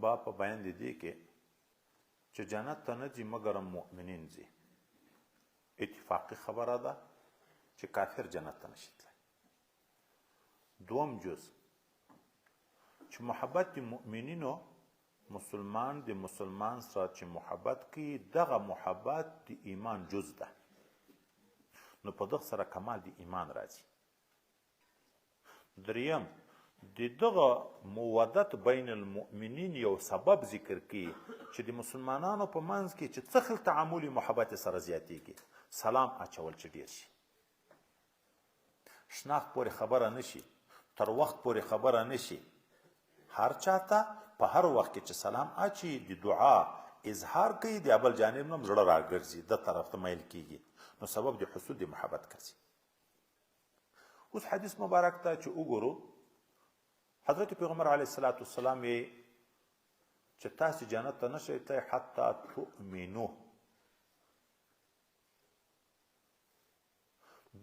با په بیان د دې کې چې جنت ته نه ځي مګر مؤمنین ځي. اتفاقي خبره ده چې کافر جنت ته نشي تللی. دوم جز چې محبت د مؤمنینو مسلمان د مسلمان سره چې محبت کوي دغه محبت د ایمان جز ده، نو په دغه سره کمال د ایمان راځي. دریم د دغه مودت بین المؤمنین یو سبب ذکر کوي چې د مسلمانانو په منځ کې چې څه خل تعامل محبت سره زیاتیږي، سلام اچول چې ډیر شي، شناخت پورې خبره نشي، تر وخت پورې خبره نشي، هر چاته په هر وخت کې چې سلام اچي د دعا اظهار کوي د بل جانب نه زړه راګرځي، د طرف ته میل کیږي، نو سبب د حصول د محبت ګرځي. اوس حدیث مبارک ته چې وګورو، حضرت پیغمبر علیه الصلاة والسلام یې چې تاسې جنت ته نشئ تللی حتی تؤمنو،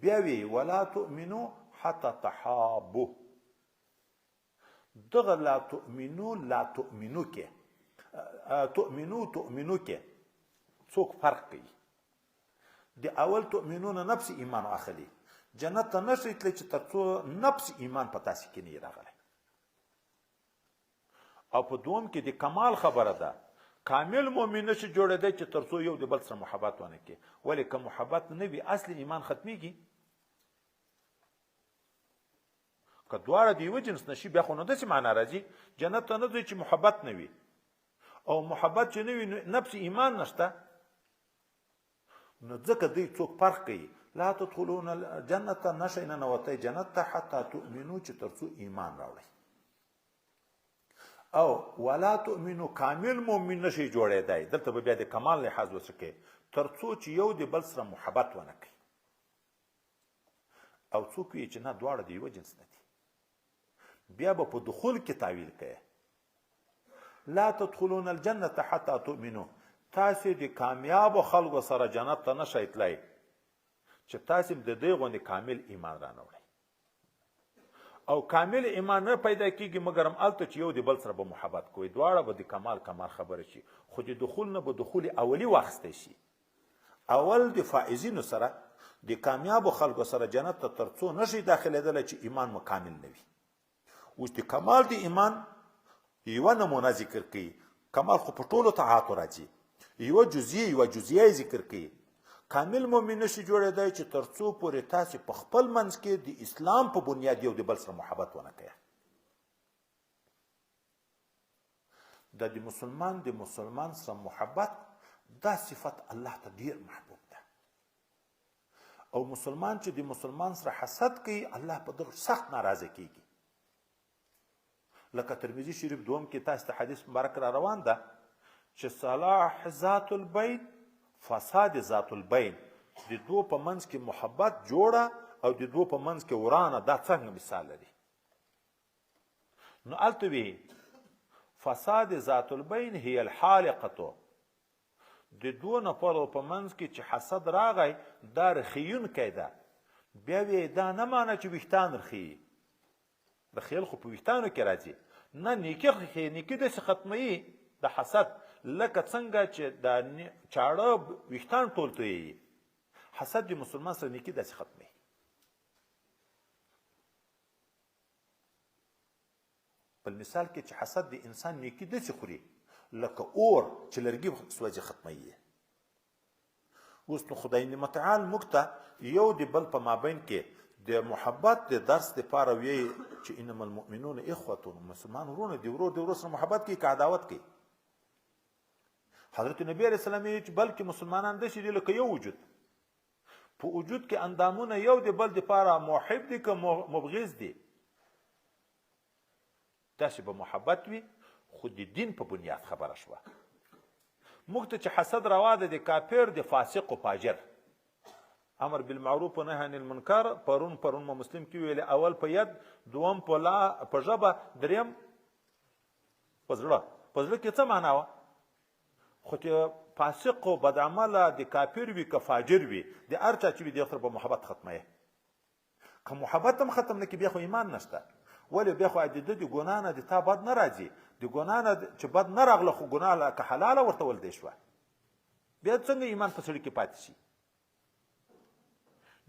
بیا وی ولا تؤمنو حتی تحابو. دغه لا تؤمنو لا تؤمنو کې تؤمنو کې څوک فرق کوي. د اول تؤمنو نه نفس ایمان اخلي، جنت ته نشئ تللی چې تر څو نفس ایمان په تاسې کې نه راغلی. او په دوم کې د کمال خبره ده، کامل مؤمن نشي جوړېدی چې تر څو یو د بل سره محبت ونه کړي. ولې که محبت نه وي اصل ایمان ختمیږي. که دواړه د یوه جنس نشي بیا خو نو داسې معنا راځي جنت ته نه ځئ چې محبت نه وي، او محبت چې نه وي نفس ایمان نشته، نو ځکه دوی څوک فرق کوي. لا تدخلون الجنة، نشئ ننوتی جنت ته حتی تؤمنو چې تر څو ایمان راوړئ. او ولا تؤمنو کامل مؤمن نشي جوړېدی، دلته به بیا د کمال لحاظ وسکې تر څو چې یو د بل سره محبت ونه کوي. او څوک وي چې نه دواړه د یوه جنس نه دي، بیا به په دخول کې تعویل کوي. لا تدخلون الجنة حتی تؤمنو، تاسې د کامیابو خلکو سره جنت ته نشئ تللی چې تاسې د دې غوندې کامل ایمان رانوړئ. او کامل ایمان نه پیدا کیږي مګر هلته چې یو د بل سره به محبت کوي، دواړه به د کمال خبره شي. خو د دخول نه به دخول اولی واخیستی شي. اول د فائزینو سره د کامیابو خلکو سره جنت ته تر څو نشي داخلېدلی چې ایمان مو کامل نه وي. اوس د کمال د ایمان یوه نمونه ذکر کوي. کمال خو په ټولو طاعاتو راځي، یوه جزیه ذکر کوي. کامل مؤمن نشي جوړېدی چې تر څو پورې تاسې په خپل منځ کې د اسلام په بنیاد یو د بل سره محبت ونه کوئ. دا د مسلمان سره محبت، دا صفت الله ته ډیر محبوب ده. او مسلمان چې د مسلمان سره حسد کوي الله په دغه سخت ناراضه کیږي. لکه ترمذي شریف دوم کې تاسو ته حدیث مبارک را روان ده چې صلاح ذات البین فساد ذات البین، د دو په منځ کې محبت جوړه او د دو په منځ کې ورانه، دا څنګه مثال لري؟ نو هلته وی فساد ذات البین هي الحالقه، د دو نفرو په منځ کې چې حسد راغی دا رخیونکی ده. بیا وی دا نه معنی چې ویښتان رخیي، رخیل خو په ویښتانو کې راځي، نه نیکي رخیي، نیکي داسې ختموي د حسد، لکه څنګه چې دا چاړه ویښتان ټول تویي. حسد د مسلمان سره نیکي داسې ختموي. بل مثال کې چې حسد د انسان نیکي داسې خوري لکه اور چې لرګي سوځي ختموي. اوس نو خدای متعال موږ ته یو د بل په مابین کې د محبت د درس دپاره ویي چې انما المؤمنون اخوة، مسلمان ورونه د ورور سره محبت کوي که عداوت کوي. حضرت نبی علیه السلام یې چې بلکې مسلمانان داسې دي لکه یو وجود، په وجود کې اندامونه یو د بل دپاره محب دي که مبغض دي. داسې به محبت وي، خو د دین په بنیاد خبره شوه. موږ ته چې حسد روا ده د کافر د فاسق و فاجر، امر بالمعروف و نهی عن المنکر پرون ما مسلم کې ویلې، اول په ید، دوم په ژبه، دریم په زړه. په زړه کې څه معنا وه؟ خو چې فاسق و بدعمله د کافر وي که فاجر وي، د هر چا چې وي د سره به محبت ختمه. که محبت هم ختم نه کړي بیا خو ایمان نشته. ولې بیا خو د ده د ګناه نه د تا بد نه راځي، د ګناه نه چې بد نه راغله خو ګناه که حلاله ورته ولدی شوه، بیا څنګه ایمان په سړي کې پاتې شي؟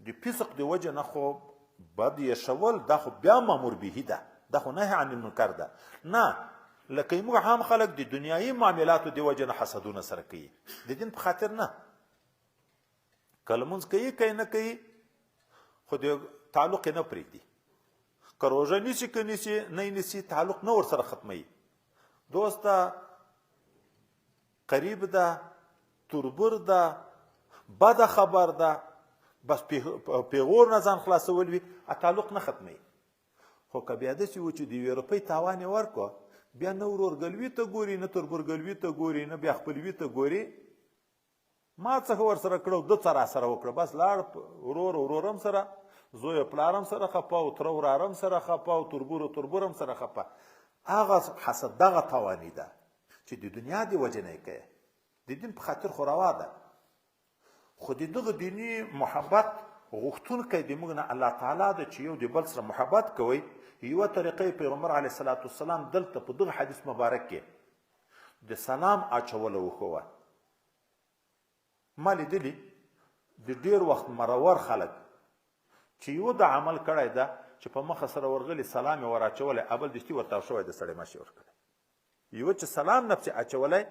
د فسق د وجه نه خو بد یشول دا خو بیا مامور به ده، دا خو نهی عن المنکر ده. نه لکه موږ عام خلک د دنیایي معاملاتو د وجه نه حسدونه سره کوي، د دین په خاطر نه. که لمونځ کوي که نه کوي خو د تعلق نه پرېږدي، که روژه نیسي که نیسي نه نیسي تعلق نه ورسره ختموي. دوست ده، قریب ده، تربور ده، بده خبر ده، بس پیغور نه ځان خلاصول وي تعلق نه ختموي. خو که بیا داسې و چې د یوې روپۍ تاوان یې ورکړو بیا نه ورورګلوي ته ګوري نه تربورګلوي ته ګوري نه بیا خپلوي ته ګوري. ما څه ورسره کړو ده څه راسره وکړه، بس لاړ ورورم سره، زوی پلارم سره خفه او تره ورارم سره خفه او تربورم سره خفه. هغه حسد دغه تاواني ده چې د دنیا د وجه نه یې کوي، د دین په خاطر خو روا ده. خو د دغه دیني محبت غوښتونکی د موږ نه الله تعالی ده چې یو د بل سره محبت کوئ. یوه طریقه پیغمبر علیه الصلاة والسلام دلته په دغه حدیث مبارک کې د سلام اچوله وښوه. ما لیدلي د ډېر وخت مرور خلک چې یو د عمل کړی ده چې په مخه سره ورغلي سلام یې ور اچولی، ابل دستي ورته شوی د سړی ماشي ورکړی. یوه چې سلام نفسې اچولی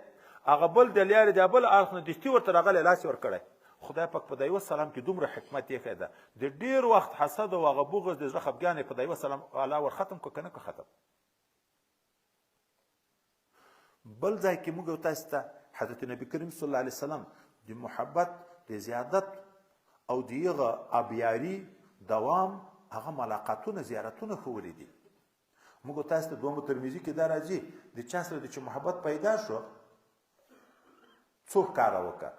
هغه بل د لیارې د بل اړخ نه دستي ورته راغلی لاس یې ورکړی. خدای پاک په د یوه سلام کې دومره حکمت یې ښی ده، د ډېر وخت حسد او هغه بغض د زړه خفګان یې په د یوه سلام الله ور ختم کړه که نه که ختم. بل ځای کې موږ تاسو ته حضرت نبی کریم صلی الله علیه وسلم د محبت د زیادت او د هغه ابیاري دوام هغه ملاقاتونه زیارتونه ښوولي دي. موږ تاسو ته دومره ترمذي کې دا راځي د چا سره چې محبت پیدا شو څو کاره وکړه.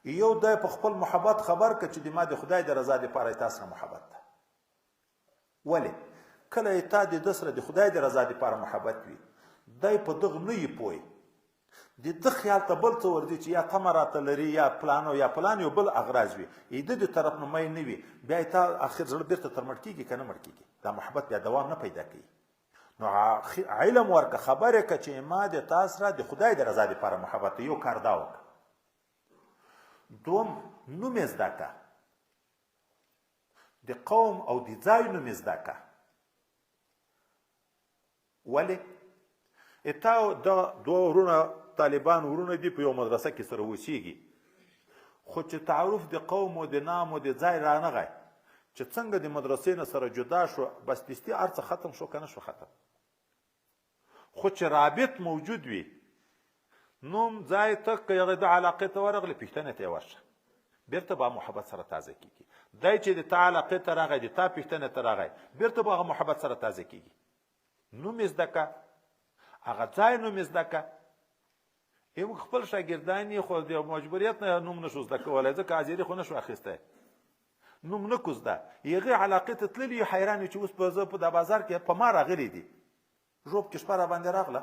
یو دی په خپل محبت خبر که چې د ما د خدای د رضا دپاره تا سره محبت ده. ولې کله تا د ده سره د خدای د رضا دپاره محبت وي دی په دغه نه یې پوی، د ده خیال ته بل څه ورځي چې یا تمه راته لري یا پلان یا پلان یو بل اغراض وي، د د طرف نه میل نه وي، بیا تا اخر زړه بیرته تر مړ کېږي که نه مړ کېږي، دا محبت بیا دوام نه پیدا کوي. نو علم ورکه خبر یې که چې ما د تا سره د خدای د رضا دپاره محبت ده، یو کار دا وکړه. دوم نوم یې زده که، د قوم او د ځای نوم یې زده که. ولې تا دوه ورونه طالبان ورونه دي په یو مدرسه کې سره اوسېږي، خو چې تعارف د قوم او د نام او د ځای رانغی چې څنګه د مدرسې نه سره جدا شو بس دستي هر څه ختم شو که نه شو ختم. خو چې رابط موجود وي نوم ځای ته که هغه د علاقې ته ورغلی پوښتنې ته یې ورشه بیرته به محبت سره تازه کېږي. دی چې د تا علاقې ته راغی د تا پوښتنې ته راغی بیرته به هغه محبت سره تازه کېږي. نوم یې زده که، هغه ځای نوم یې زده که. موږ خپل شاګردان یې خو د مجبوریت نه نوم نشو زده کولی ځکه حاضري خو نشو اخیستی، نوم نه کو زده. هغې علاقې ته تللي یو حیران چې اوس په زه په دا بازار کې په ما راغلی دي ژوب کې شپه را باندې راغله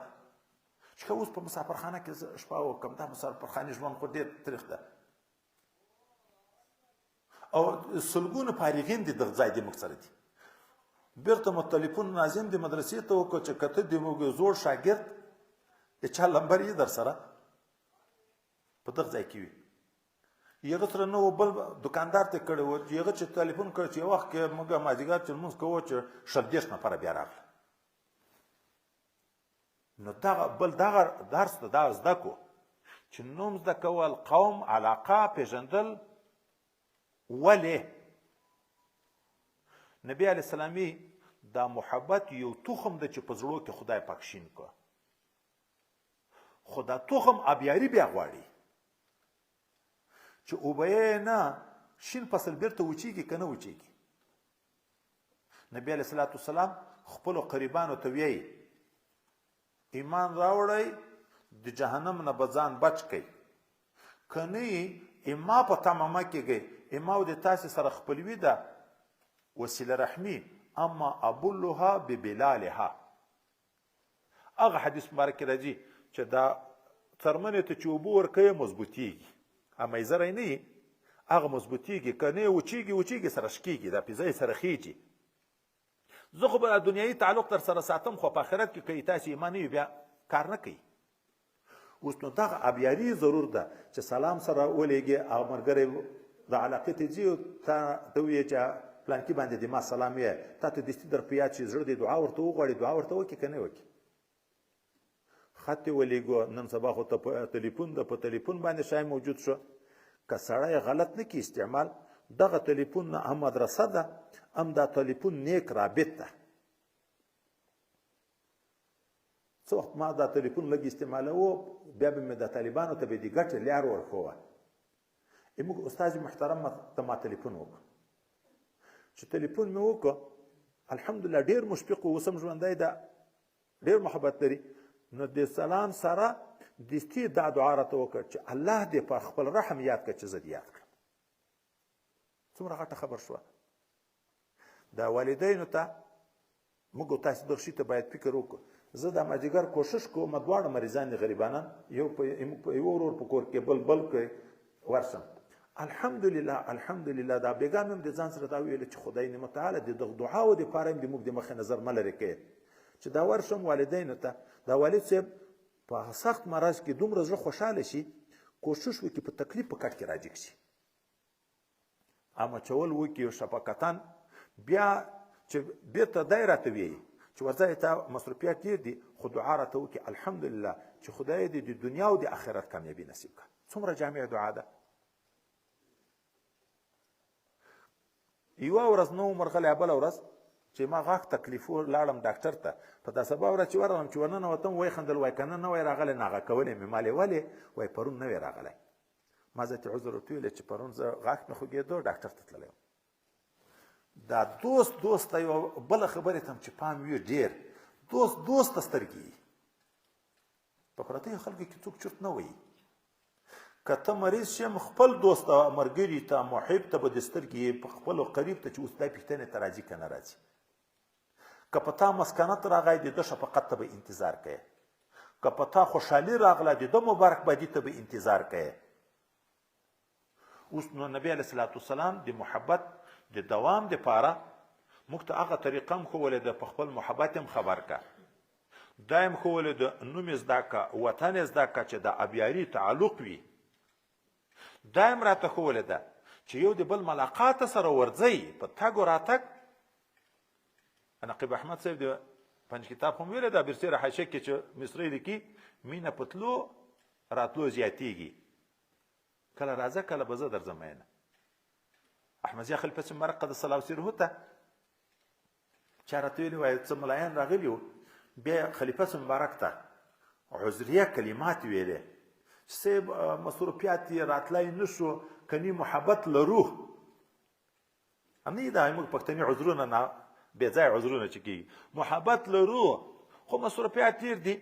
چې اوس په مسافرخانه کې زه شپه وکړم. دا مسافرخانې ژوند خو ډېر تریخ ده او سلګونه فارغین دي دغه ځای د موږ سره دي. بیرته مو تلیفون ناظم د مدرسې ته وکړو چې که ته د موږ زوړ شاګرد د چا لمبر یې در سره په دغه ځای کې وي. هغه سره نه و بل دکاندار ته کړی و چې هغه چې تلیفون کړی چې یو وخت کې موږ مازدیګر چې لمونځ کوو چې 30 نفره بیا راغله. نو دغه درس ته دا زده کو چې نوم زده کول، قوم، علاقه پیژندل. ولې نبی علیه السلامي دا محبت یو تخم ده چې په زړو کې خدای پاک شین کړه، خو دا تخم ابیاري بیا غواړي چې اوبه یې نه شین فصل بیرته وچیږي که نه وچیږي. نبی علیه الصلاة والسلام خپلو قریبانو ته ویایي ایمان راوړئ د جهنم نه به ځان بچ کړئ، که نه اما په تمه مه کېږئ، اما او د تاسې سره خپلوي ده وسیله رحمي، اما ابلها ببلالها. هغه حدیث مبارک راځي چې دا څرمنې ته چې اوبه ورکوي مضبوطیږي، اما یې زری نه وي هغه مضبوطیږي، که نه یې وچیږي سره شکیږي، دا پیزه یې سره خیږي. زه خو به دنیایي تعلق در سره ساتم، خو په آخرت کې که تاسې ایمان نه وي بیا کار نه کوي. اوس نو دغه ابیاري ضرور ده چې سلام سره ولېږي او ملګری د علاقې ته ځي ته ووایې چې پلانکي باندې د ما سلام یې تا ته دستي در په یاد چې زړه دې دعا ورته وغواړي دعا ورته وکړي که نه وکړي. خط یې ولېږو، نن سبا خو ته په تلیفون ده، په تلیفون باندې شی موجود شو. که سړی غلط نه کړي استعمال، دغه تلیفون نه هم مدرسه ده هم دا تلیفون نیک رابط ده. څه وخت ما دا تلیفون لږ استعمالوه، بیا به مې د طالبانو ته به د ګټې لار ورښوه. موږ استاد محترم ته ما تلیفون وکړ، چې تلیفون مې وکړ الحمدلله ډېر مشفق و، اوس هم ژوندی ده، ډېر محبت لري. نو د سلام سره دستي دا دعا راته وکړه چې الله دې په خپل رحم یاد کړه چې زه دې یاد کړم. څومره غټه خبر شوه. دا والدینو ته موږ تاسې دغه شي ته باید فکر وکړو. زه د ماجیګر کوشش کوم دواړه مریضان دي غریبانان، یو ورور په کور کې بل کې ورشم. الحمدلله دا بیګا مې د ځان سره دا ویل چې خدای نعمت تعالی د دغه دعاو دپاره هم د موږ د مخې نظر مه لرې کوي چې دا ورشم والدینو ته. دا والد صاحب په سخت مرض کې دومره زړه خوشحاله شي، کوشش وکړي په تکلیف په کټ کې راجګ شي، اما چول وکړي شفقتاً. بیا چې بېرته دی راته ویي چې ورځه ته مصروفیات ډېر دي، خو دعا راته وکړي الحمدلله چې خدای دې د دنیا او د آخرت کامیابي نصیب کړه. څومره جامع دعا ده. یوه ورځ نه وم ورغلی، بله ورځ چې ما غاښ تکلیف لاړم ډاکټر ته، په دا سبا ورځ چې ورغلم چې ورننوتم وایي خندل، وایي که نه نه وای راغلی، ناغه کولی مې. مالې ولې؟ وایي پرون نه وی راغلی. ما زه ته عذر ورته ویلی چې پرون زه غاښ مې خوږېدو ډاکټر ته تللی وم. دا دوست ته یوه بله خبرې ته هم چې پام وي ډېر، دوست ته سترګې وي. په پرتیو خلکو کې څوک چرت نه وایي. که ته مریض شم خپل دوست ته ملګري ته محب ته به د سترګې په خپلو قریب ته چې اوس دا پوښتنې ته راځي که نه راځي. که په تا مسکنت راغی د ده شفقت ته به انتظار کوې، که په تا خوشحالي راغله د ده مبارکبادي ته به انتظار کوې. اوس نو نبی علیه صلات وسلام د محبت د دوام دپاره موږ ته هغه طریقه هم ښوولې ده، په خپل محبت هم خبر که، دا هم ښوولې ده نوم یې زده که، وطن یې زده که چې د ابیاري تعلق وي. دا هم راته ښوولې ده چې یو د بل ملاقات سره ورځئ په تګ و راتګ. نقیب احمد صاحب د پنج کتاب هم ویلی ده برسېره حاشیه کې چې مصري لیکي مینه په تلو راتلو زیاتېږي، کله راځه کله به زه درځم مینه. احمدزي خلیفه مبارک قدس الله سره ته چا راته ویلي وایي څه ملایان راغلي وو، بیا خلیفه مبارک ته عذریه کلمات ویلې چې صاحب مصروفیات یې راتلی نه شو، کني محبت لرو. همدې دا موږ پښتني عذرونه نه بې ځایه عذرونه چې کېږي، محبت لرو خو مصروفیات ډېر دي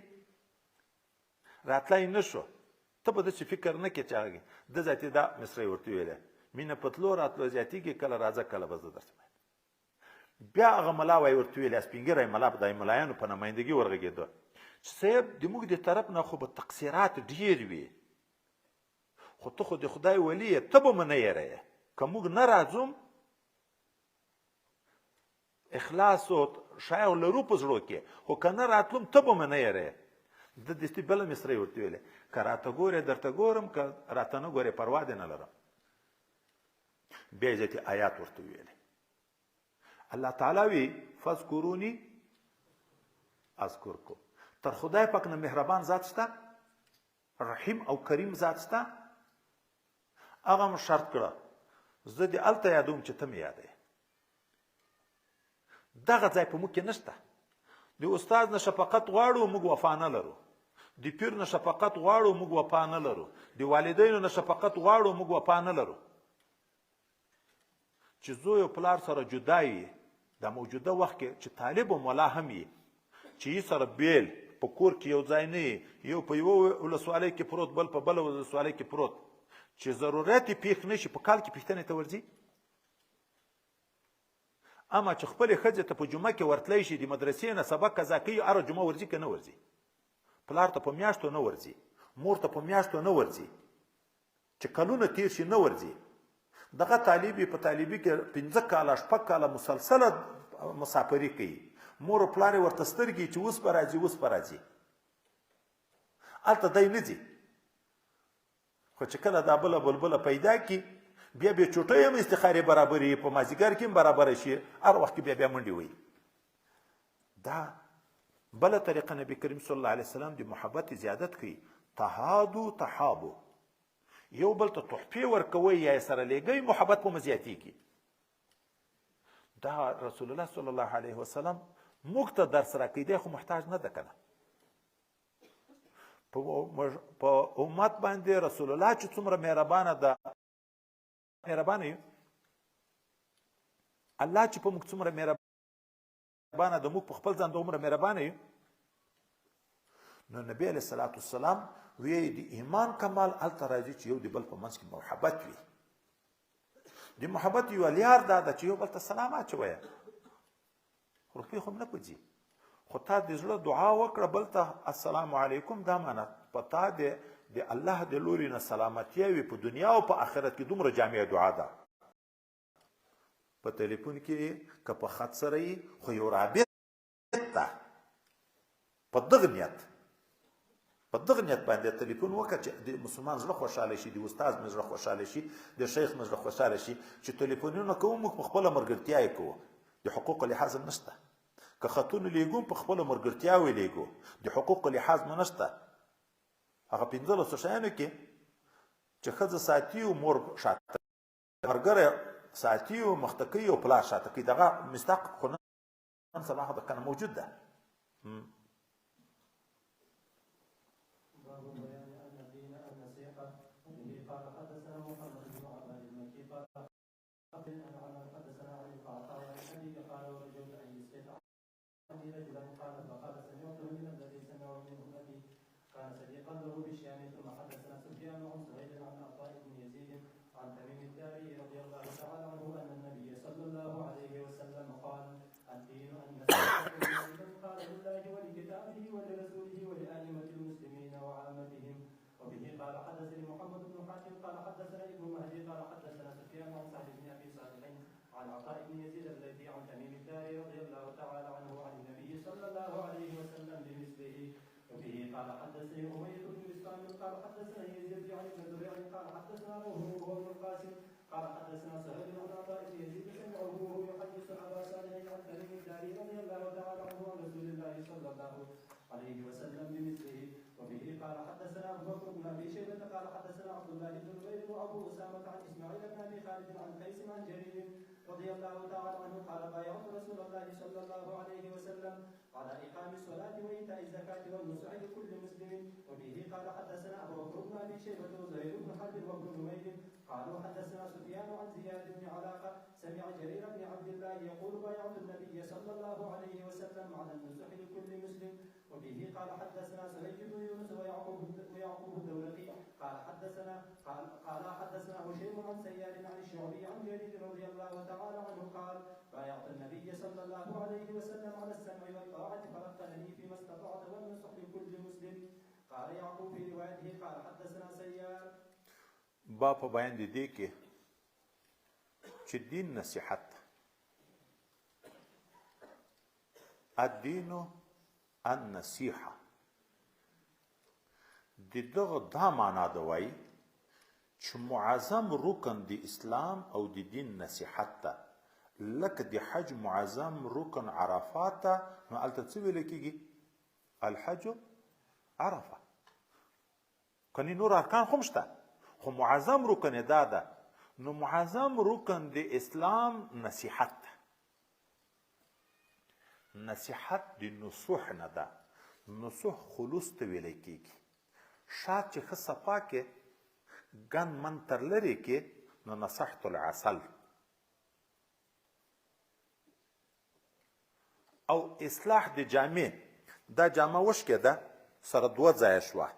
راتلی نه شو. ته به داسې فکر نه کړې چې هغه ده ذاتي دا مصرۍ ورته ویلی مینه په تلو راتلو زیاتېږي، کله راځه کله به زه درځم. بیا هغه ملا وایي ورته ویلی سپین ږیری ملا په د ملایانو په نمایندګي ورغږېده چې صاحب د موږ د طرف نه خو به تقصیرات ډېر وي، خو ته خو د خدای ولی یې، ته به مې نه یېروې. که موږ نه راځو اخلاص او شایع لرو په زړو کې، خو که نه راتلم ته به مې نه یېروې. د دستي بله مصرۍ ورته ویلې که راته ګورې درته ګورم، که راته نه ګورې پروا دې نه لرم. بیا یې ذاتي آیات ورته ویلې. الله تعالی وی فذکرونی اذکرکم. تر خدای پاک نه مهربان ذات شته، رحیم او کریم ذات شته. هغه هم شرط کړه زه دې هلته یادوم چې ته مې یادوې. دغه ځای په موږ کې نشته. د استاد نه شفقت غواړو موږ وفا نه لرو، د پیر نه شفقت غواړو موږ وفا نه لرو، د والدینو نه شفقت غواړو موږ وفا نه لرو. چې زوی او پلار سره جدا وي، د موجوده وخت کې چې طالب او ملا هم وي، چې یې سره بیل په کور کې یو ځای نه وي، یو په یوه ولسوالۍ کې پروت بل په بله ولسوالۍ کې پروت، چې ضرورت یې پېښ نه شي په کال کې پوښتنې ته ورځي. اما چې خپلې ښځې ته په جمعه کې ورتلی شي، د مدرسې نه سبق قضا کوي، هره جمعه ورځي که نه ورځي؟ پلار ته په میاشتو نه ورځي، مور ته په میاشتو نه ورځي، چې کلونه تیر شي نه ورځي. دغه طالب په طالبي کې 5 کاله 6 کاله مسلسله مسافري کوي، مور او پلار یې ورته سترګې چې اوس به راځي اوس به راځي، هلته دی نه ځي. خو چې کله دا بله بلبله پیدا کړي بیا بیا چوټۍ هم استخارې برابرې په مازدیګر کې هم برابره شي، هر وخت کې بیا بیا منډې وهي. دا بله طریقه نبي کریم صلی الله علیه وسلم د محبت زیادت کوي. تهادو تحابو، یو بل ته تحفې ورکوئ یا یې سره لیږئ، محبت په زیاتېږي. دا رسول الله صلی الله علیه وسلم موږ ته درس راکوي، دی خو محتاج نه ده که نه. په امت باندې رسول الله چې څومره مهربانه ده، مهربانه یو الله چې په موږ څومره مهربانه ده، موږ په خپل ځان دومره مهربانه یو. نو نبی علیه الصلاة والسلام وی د ایمان کمال هلته راځي چې یو د بل په منځ کې محبت وي. د محبت یوه لار دا ده چې یو بل ته سلام اچویه، روپۍ خو نه پځي، خو تا د زړه دعا وکړه بل ته السلام علیکم، دا معنی په تا د الله د لوري نه سلامتیا وي په دنیا او په آخرت کې. دومره جامع دعا ده. په تلیفون کې که په خط سره یي خو یو رابط ده، په دغه نیت باندې تلیفون وکړه چې د مسلمان زړه خوشحاله شي، د استاد مې زړه خوشحاله شي، د شیخ مې زړه خوشحاله شي. چې تلیفونونه کوو موږ په خپله ملګرتیا یې کوو، د حقوقو لحاظ نشته. که خطونه لیږو په خپله ملګرتیاوې لیږو، د حقوقو لحاظ مو نشته. هغه 15 شیانو کې چې ښځه ساتي او مور شاته، ملګری ساتي او مخته کوي او پلار شاته کوي، دغه مصداق خو نن سبا هغه کنه موجود ده. رضي الله تعالى عنه قال بايعت رسول الله صلى الله عليه وسلم على إقام الصلاة وإيتاء الزكاة والنصح لكل مسلم. وبه قال حدثنا أبو بكر بن أبي شيبة وزهير بن حرب وابن نمير قالوا حدثنا سفيان عن زياد بن علاقة سمع جرير بن عبد الله يقول بايعت النبي صلى الله عليه وسلم على النصح لكل مسلم. وبه قال حدثنا سعيد بن يونس ويعقوب الدولقي قال حدثنا هشيم عن سيار عن الشعبي عن جرير رضي الله تعالى عنه قال بايعت النبي صلى الله عليه وسلم على السمع والطاعة فرقنني فيما استطعت والنصح لكل مسلم. قال يعقوب في روايته قال حدثنا سيار. با په بیان دي کې چې دین نصیحت، الدین النصیحه، د دغه دا معنا ده وایي چې معظم رکن د اسلام او د دین نصیحت ته، لکه د حج معظم رکن عرفات ته. نو هلته څه ویل کېږي؟ الحج عرفه. کني نور ارکان خو شته، خو معظم رکن دا ده. نو معظم رکن د اسلام نصیحت ده. نصیحت د نصوح نه ده. نصوح خلوص ته ویل کېږي. شات چې ښه صفا کې ګن من تر لرې کې، نو نصحت العسل. او اصلاح د جامې، دا جامه وشکېده سره 2 ځایه شوه،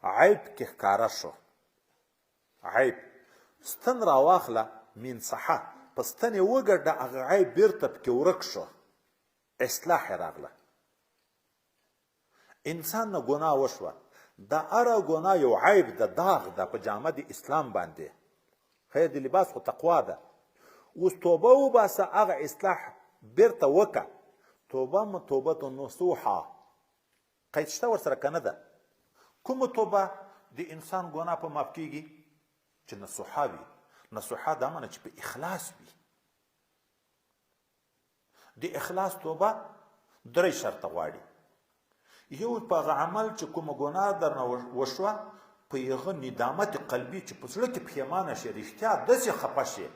عیب کې ښکاره شو. عیب ستن راواخله منصحه، په ستن یې وګډه، هغه عیب بیرته پکې ورک شو، اصلاح یې راغله. انسان نه ګناه وشوه، دا اره ګناه یو عیب ده، داغ ده په جامه د اسلام باندې. خیر د لباس خو تقوا ده. اوس توبه وباسه، هغه اصلاح بیرته وکړه. توبه مو توبه نصوحه، قید شته ورسره که نه ده؟ کومه توبه د انسان ګناه په معاف کېږي؟ چې نصوحه وي. نصوحه دا معنی چې په اخلاص وي. د اخلاص توبه 3 شرطه غواړي. یو په هغه عمل چې کومه ګناه درنه وشوه په هغه ندامت قلبي چې په زړه کې پښیمانه شي، رښتیا داسې خفه شي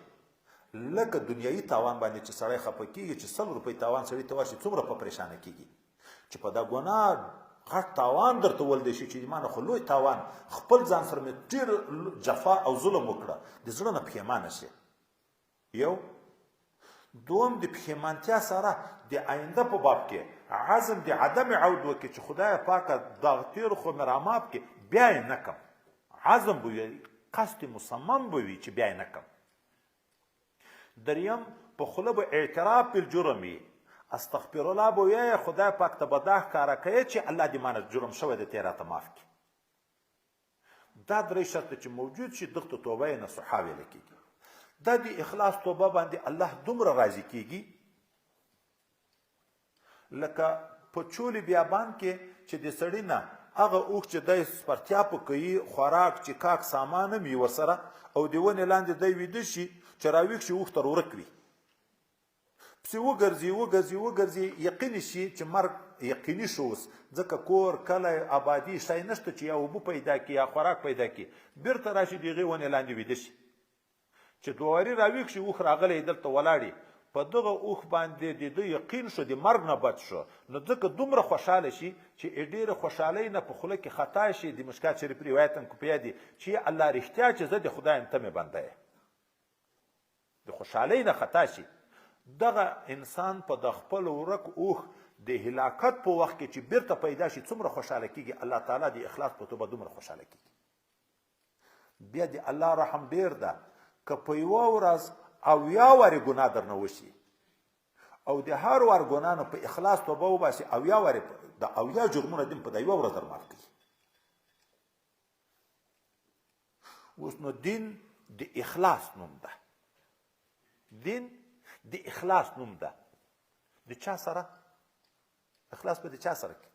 لکه دنیایي تاوان باندې چې سړی خفه کېږي چې 100 روپۍ تاوان سړي ته ورشي څومره په پریشانه کېږي چې په دا ګناه غټ تاوان درته ولدی شي چې ما نه خو لوی تاوان خپل ځان سره مې ډېر جفا او ظلم وکړه، د زړه نه پښیمانه شي. یو دوم د پښیمانتیا سره د آینده په باب کې عزم د عدم عود وکړي چې خدای پاکه دغه تېر خو مې راماف کړي، بیا یې نه کم. عزم به وي، قصد مصمم به وي چې بیا یې نه کم. دریم په خوله به اعتراف بالجرم وي، استغفر الله به وایه، خدای پاک ته به دا ښکاره کوي چې الله دې مانه جرم شوی دی، ته یې راته معاف کړي. دا 3 شرطه چې موجود شي دغه ته توبه نصوحه ویل کېږي. دا د اخلاص توبه باندې الله دومره راضي کېږي لکه په چولي بیابان کې چې د سړي نه هغه اوښ چې دی سپرتیا په کوي، خوراک چې کاک سامان هم وي ورسره، او د ونې لاندې دی ویده شي چې راویښ شي اوښ تر ورک وي، پسې وګرځي یقیني شي چې مرګ یقیني شو اوس، ځکه کور کلی آبادي شی نشته چې یا اوبه پیدا کړي یا خوراک پیدا کړي، بیرته راشي د هغې ونې لاندې ویده شي چې 2 وارې راویښ شي اوښ راغلی دلته ولاړې، په دغه اوښ باندې د ده یقین شو د مرګ نه بد شو، نو ځکه دومره خوشحاله شي چې ډېره خوشحالۍ نه په خوله کې خطا شي. د مشکات شریف روایت هم کو په یاد دي چې الله رښتیا چې زه د خدای یم ته مې بنده یې، د خوشحالۍ نه خطا شي. دغه انسان په د خپل ورک اوښ د هلاکت په وخت کې چې بیرته پیدا شي څومره خوشحاله کېږي، الله تعالی د اخلاص په توبه دومره خوشحاله کېږي. بیا د الله رحم ډېر ده که په یوه ورځ 80 وارې ګناه درنه وشي او د هر وار ګناه نه په اخلاص توبه وباسي، 80 وارې د 80 جرمونه دې په د یوه ورځ در معاف کوي. اوس نو دین د اخلاص نوم ده، دین د اخلاص نوم ده. د چا سره اخلاص به د چا سره کوي؟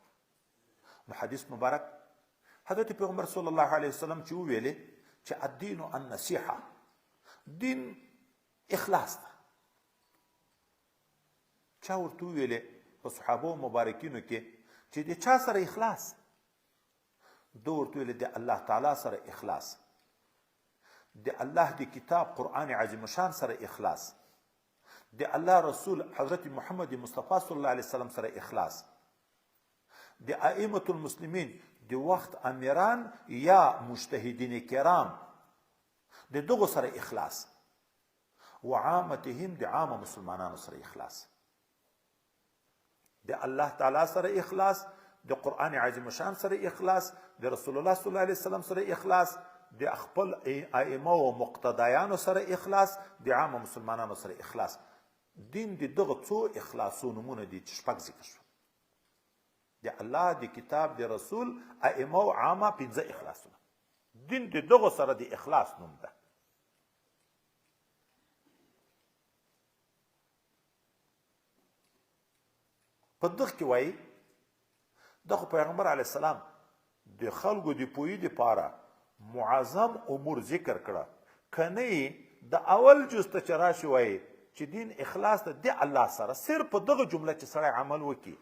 نو حدیث مبارک حضرت پیغمبر صلی الله علیه وسلم چې وویلې چې الدین النصیحه، دین اخلاص ده. چا ورته وویلې په صحابه مبارکینو کې چې د چا سره اخلاص؟ ده ورته ویلې د الله تعالی سره اخلاص، د الله د کتاب قرآن عظیم شان سره اخلاص، د الله رسول حضرت محمد مصطفی صلی الله علیه وسلم سره اخلاص، د ائمه المسلمین د وخت امیران یا مجتهدین کرام د دغو سره اخلاص، وعامتهم د عامه مسلمانانو سره اخلاص، د الله تعالی سره اخلاص، د قرآن عظیم شان سره اخلاص، د رسول الله صلی الله علیه وسلم سره اخلاص، د خپل ائمه او مقتدیانو سره اخلاص، د عامه مسلمانانو سره اخلاص. دین د دغه څو اخلاصو نمونه دي چې 6 ذکر شو. د الله د کتاب د رسول ائمه او عامه 5 اخلاصونه. دین د دغه سره د اخلاص نوم ده. په دغه کې وایي دغه پیغمبر علیه السلام د خلکو د پوهې دپاره معظم امور ذکر کړه، کنه د اول جز ته چې راشي وایي چې دین اخلاص ده د الله سره، صرف په دغه جمله چې سړی عمل وکړي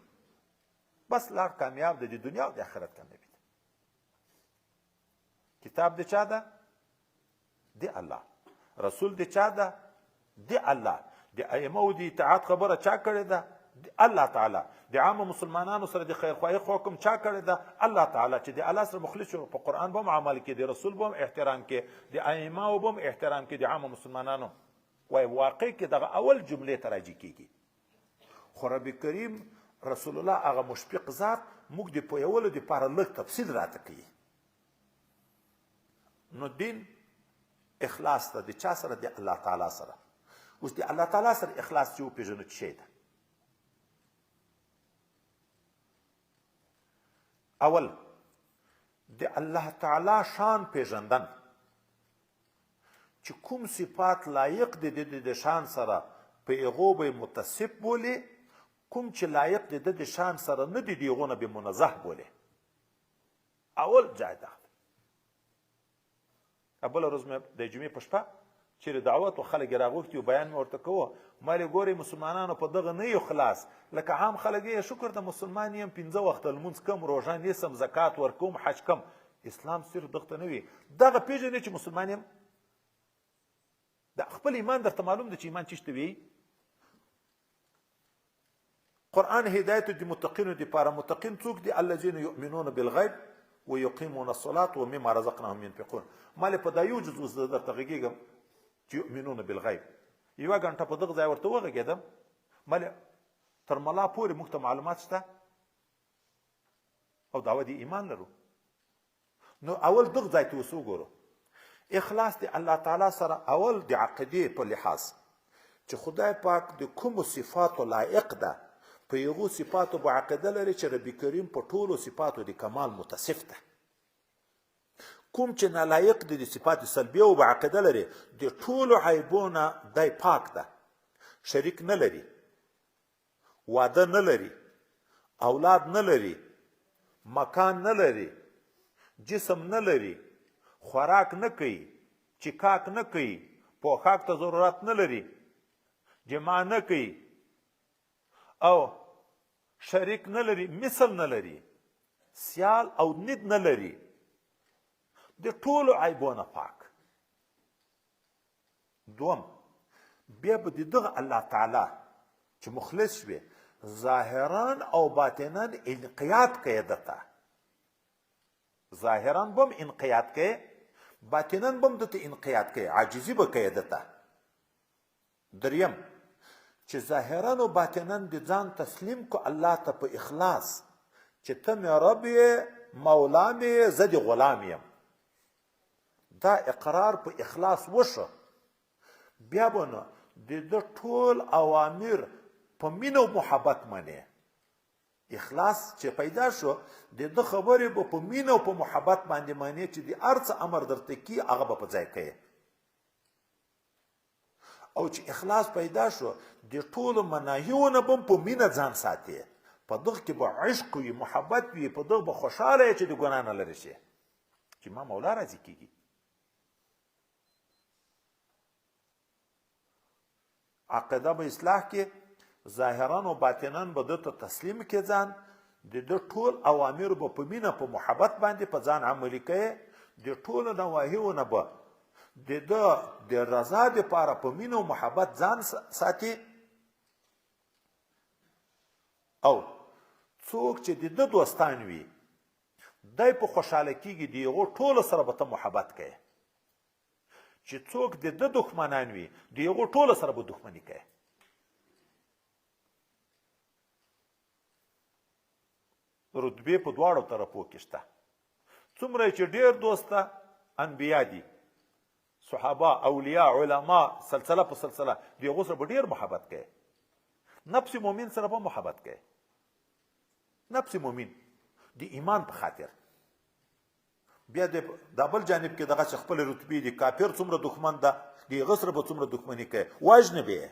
بس لار کامیاب ده، د دنیا او د آخرت کامیابي ده. کتاب د چا ده؟ د الله. رسول د چا ده؟ د الله. د ائمه او د اطاعت خبره چا کړې ده؟ الله تعالی. د عامه مسلمانانو سره د خیرخواهي حکم چا کړی ده؟ الله تعالی. چې د الله سره مخلص شو، په قرآن به هم عمل کې، د رسول به هم احترام کې، د ائمه به هم احترام کې، د عامه مسلمانانو وای واقع کې دغه اول جملې ته راجع کېږي. خو رب کریم رسول الله هغه مشفق ذات موږ د پوهولو دپاره لږ تفصیل راته کوي. نو دین اخلاص ته د چا سره؟ د الله تعالی سره. اوس د الله تعالی سره اخلاص چې وپېژنو څه شی ده؟ اول د الله تعالی شان پیژندن چې کوم صفات لایق دي د شان سره په په هغو به متصف بولي، کوم چې لایق د ده د شان سره نه دي د هغو نه به منزه بولي. اول جای ده. بله ورځ مې د جمعې په شپه چیرې دعوت و خلک یې راغوښتي و بیان مې ورته کوه، ما ویلې ګورئ مسلمانانو په دغه نه یو خلاص لکه عام خلک یې شکر د مسلمان یم 15 وخته لمونځ کوم، روژه نیسم، زکات ورکوم، حج کوم. اسلام صرف دغه ته نه وي. دغه پېژنې چې مسلمان یم، د خپل ایمان درته معلوم دی چې ایمان چیشته وي. قرآن هدایت د متقینو دپاره. متقین څوک دي؟ الذین یؤمنون بالغیب ویقیمون الصلاة ومما رزقناهم ينفقون. ما په دا یو جز اوس درته غږېږم چې یؤمنون بالغیب. یوه ګنټه په دغه ځای ورته وغږېدم، ما تر ملا پورې موږ ته معلومات شته او دعوه د ایمان لرو. نو اول دغه ځای ته اوس وګورو. اخلاص د الله تعالی سره اول د عقیدې په لحاظ چې خدای پاک د کومو صفاتو لایق ده، په یغو صفاتو به عقیده لري چې رب کریم په ټولو صفاتو د کمال متصف ده. کوم چې نالایق دي د صفات سلبیه او به عقیده لري د ټولو عیبونه دی پاک ده، شریک نه لري، واده نه لري، اولاد نه لري، مکان نه لري، جسم نه لري، خوراک نه کوي، چکاک نه کوي، پوښاک ته ضرورت نه لري، جماع نه کوي او شریک نه لري، مثل نه لري، سیال او ند نه لري، د ټولو عیبونه پاک. دوم، بیا به د دغه الله تعالی چې مخلص وي ظاهرا او باطنا انقیاد کوي دته. ظاهرا به هم انقیاد کوي، باطنا به هم دته انقیاد کوي، عاجزي به کوي دته. دریم، چې ظاهرا او باطنا د ځان تسلیم کو الله ته په اخلاص چې ته مې رب یې، مولا مې، زه د غلام یم. دا اقرار په اخلاص وشو. بیا به نو د ده ټول اوامر په مینه او محبت منې. اخلاص چې پیدا شو د ده خبرې به په مینه او په محبت باندې منې چې د هر څه امر درته کي هغه به په ځای کوي. او چې اخلاص پیدا شو د ټولو مناهیونه به په مینه ځان ساتي. په دغه کې به عشق وي، محبت وي، په دغه به خوشحاله یې چې د ګناه نه لرې شي چې ما مولا راضي کېږي. عقیده به اصلاح کې ظاهرا او باطنا به ده ته تسلیم کې ځان د ده ټول اوامر به په مینه په محبت باندې په ځان عملي کوي. د ټولو نواهیونه به د ده د رضا دپاره په مینه او محبت ځان ساتي. او څوک چې د ده دوستان وي دی په خوشحاله کېږي، د هغو ټولو سره به ته محبت کوي. چې څوک د ده دښمنان وي د هغو ټولو سره به دښمني کوي. رتبې په دواړو طرفو کې شته. څومره چې ډېر دوسته انبیا دي، صحابه، اولیاء، علما، سلسله په سلسله، د هغو سره به ډېر محبت کوي. نفس مؤمن سره به محبت کوي. نفس مؤمن د ایمان په خاطر. بیا د بل جانب کې دغه خپل رتبې دي. کافر څومره دښمن ده د هغه سره به څومره دښمني کوي. وژنې به یې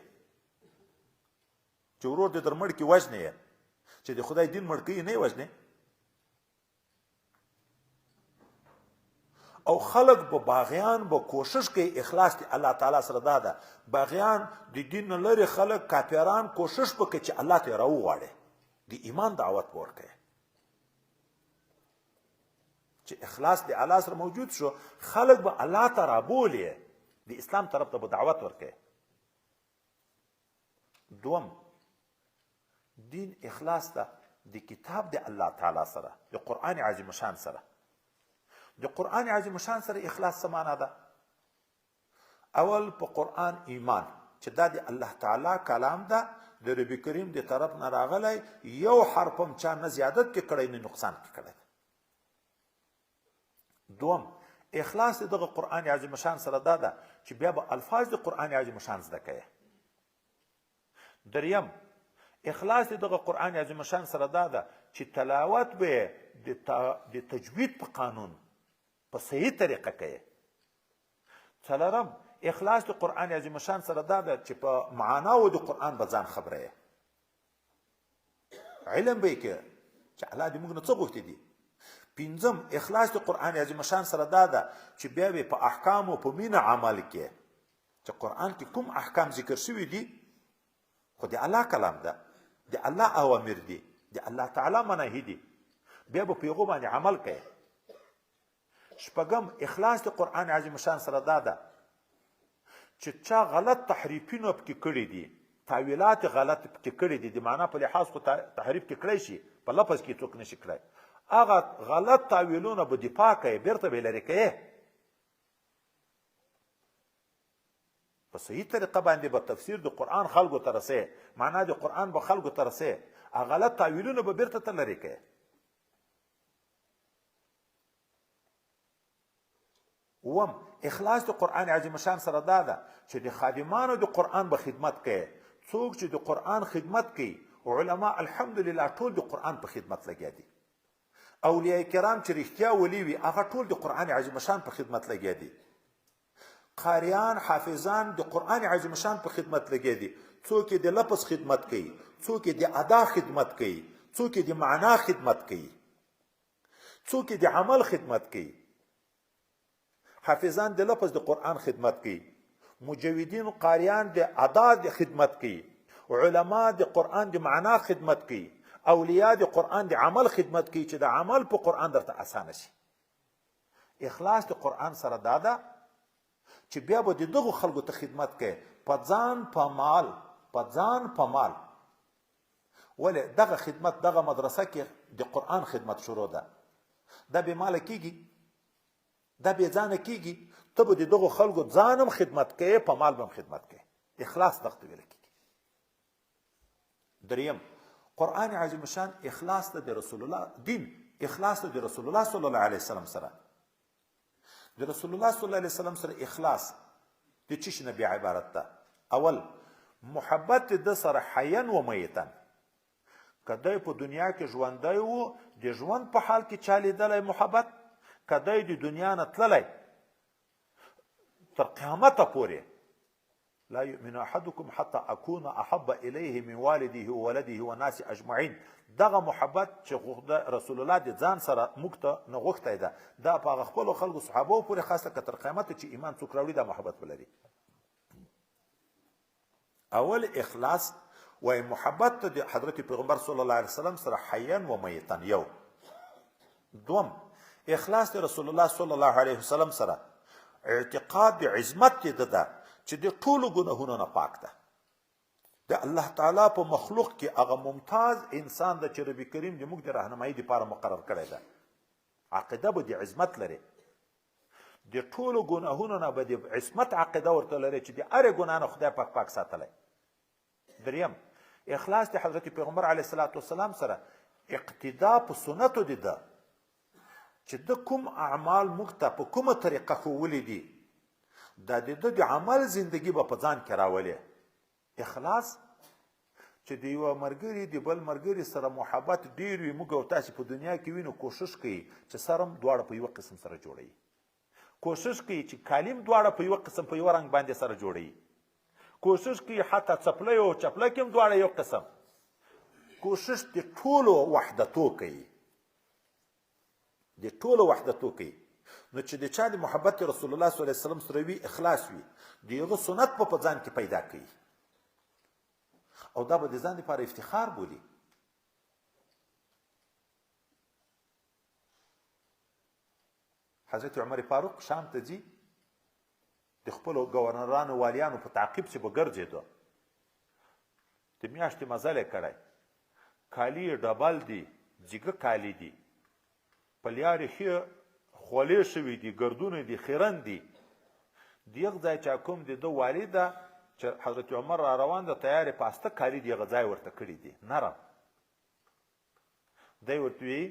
چې ورور دې در مړ کړي، وژنې یې چې د خدای دین مړ کوي، نه یې وژنې. او خلق به باغیان به کوشش کوي اخلاص دی الله تعالی سره. دا ده باغیان د دین نه لرې خلق کافران کوشش به کوي چې الله ته راوغواړي، د ایمان دعوت ورکوي. چې اخلاص د الله سره موجود شو خلق به الله ته رابولي، د اسلام طرف ته به دعوت ورکوي. دوم، دین اخلاص ده د کتاب د الله تعالی سره، د قرآن عظیم شان سره. د قرآن عظیم شان سره اخلاص څه معنا ده؟ اول په قرآن ایمان چې دا د الله تعالی کلام ده، د رب کریم د طرف نه راغلی، یو حرف هم چا نه زیادت کې کړی نه نقصان کې کړی. دوم، اخلاص دغه قرآن عظیم شان سره دا ده چې بیا به الفاظ د قرآن عظیم شان زده کوي. دریم، اخلاص دغه قرآن عظیم شان سره دا ده چې تلاوت به د تجوید په قانون په صحیح طریقه کوي. څلورم، اخلاص د قرآن عظیم شان سره دا ده چې په معاناو د قرآن به ځان خبره یې علم به یې کې چې الله دې موږ نه څه غوښتي دي. پنځم اخلاص د قرآن عظیم شان سره دا ده چې بیا به په احکامو په مینه عمل کې چې قرآن کې کوم احکام ذکر شوي دي خو د الله کلام ده، د الله اوامر دي، د الله تعالی مناهي دي، بیا به په هغو باندې عمل کوي. شپږم اخلاص د قرآن عظیم شان سره دا ده چې چا غلط تحریفونه پکې کړي دي، تاویلات غلط پکې کړي دي، د معنا په لحاظ خو تحریف کې کړی شي، په لفظ کې څوک نشي کړی، هغه غلط تاویلونه به دفاع کوي، بیرته به لرې کوي، په صحیح طریقه باندې به تفسیر د قرآن خلکو ته رسي، معنا د قرآن به خلکو ته رسي، هغه غلط تاویلونه به بیرته ته لرې کوي. اووم اخلاص د قرآن عظیم شان سره دا ده چې د خادمانو د قرآن به خدمت کوي. څوک چې د قرآن خدمت کوي، علما الحمدلله ټول د قرآن په خدمت لګیا دي، اولیاء کرام چې رښتیا ولي وي هغه ټول د قرآن عظیم شان په خدمت لګیا دي، قاریان حافظان د قرآن عظیم شان په خدمت لګیا دي. څوک د لفظ خدمت کوي، څوک د ادا خدمت کوي، څوک د معنا خدمت کوي، څوک د عمل خدمت کوي. حافظان د لفظ د قرآن خدمت کوي، مجودین قاریان د ادا د خدمت کوي، علما د قرآن د معنا خدمت کوي، اولیاء د قرآن د عمل خدمت کوي چې د عمل په قرآن درته اسانه شي. اخلاص د قرآن سره دا ده چې بیا به د دغو خلکو ته خدمت کوي په ځان په مال، په ځان په مال. ولې دغه خدمت دغه مدرسه کې د قرآن خدمت شروع ده، دا بې ماله کېږي، دا بې ځانه کېږي، ته به د دغو خلکو ځان هم خدمت کوي، په مال به هم خدمت کوي. اخلاص دغه ته ویل کېږي. دریم قرآن عظیم شان اخلاص ته د رسول الله دین، اخلاص ته د رسول الله صلی الله علیه وسلم سره، د رسول الله صلی الله علیه وسلم سره اخلاص د څه شي نه بیا عبارت ده. اول محبت د سره حیاً و میتاً، که دی په دنیا کې ژوندی و د ژوند په حال کې چا لیدلی محبت، که دی د دنیا نه تللی تر قیامته پورې لا یؤمن احدکم حتی اکون احب الیه من والده وولده والناس اجمعین. دغه محبت چې رسول الله د ځان سره موږ ته نغوښتی ده، دا په هغه خپلو خلکو صحابو پورې خاصه که تر قیامته چې ایمان څوک راوړي دا محبت ولري. اول اخلاص وای محبت د حضرت پیغمبر صلی الله علیه وسلم سره حیاً و میتاً یو. دوم اخلاص د رسول الله صلی الله علیه وسلم سره اعتقاد د عظمت ده چې د ټولو ګناهونو نه پاک ده، د الله تعالی په مخلوق کې هغه ممتاز انسان د چې ربي کریم د موږ د رهنمایي دپاره مقرر کړی ده. عقیده به د عظمت لري، د ټولو ګناهونو نه به د عصمت عقیده ورته لري چې د هرې ګناه نه خدای پاک پاک ساتلی. دریم اخلاص د حضرت پیغمبر علیه الصلاة والسلام سره اقتدا په سنتو د ده چې د کوم اعمال موږ ته په کومه طریقه ښوولي دي، دا د ده د عمل زندگی به په ځان کې راولي. اخلاص چې د یوه ملګري د بل ملګري سره محبت ډېر وي، موږ او تاسې په دنیا کې وینو کوشش کوي چې سر هم دواړه په یوه قسم سره جوړوي، کوشش کوي چې کالیم دواړه په یوه قسم په یوه رنګ باندې سره جوړوي، کوشش کوي حتی څپلۍ او چپلک هم دواړه یو قسم، کوشش د ټولو وحدتو کوي، د ټولو وحدتو کوي. نو چې د چا د محبت رسول الله صلی الله علیه وسلم سره وي، اخلاص وي، د هغه سنت په ځان کې پیدا کوي او دا به د ځان لپاره افتخار بولي. حضرت عمر فاروق شام ته ځي، د خپلو ګورنرانو والیانو په تعقیب چې به ګرځېده، د میاشتې مزل یې کړی، کالي یې ډبل دي، جګه کالي دي، په لیارې ښې خولې شوي دي، ګردونه دي، خیرن دي. د یغ ځای چې کوم د ده والي ده چې حضرت عمر را روان ده، تیارې پاسته کالي د یغه ځای ورته کړي دي نرم. دی ورته وایي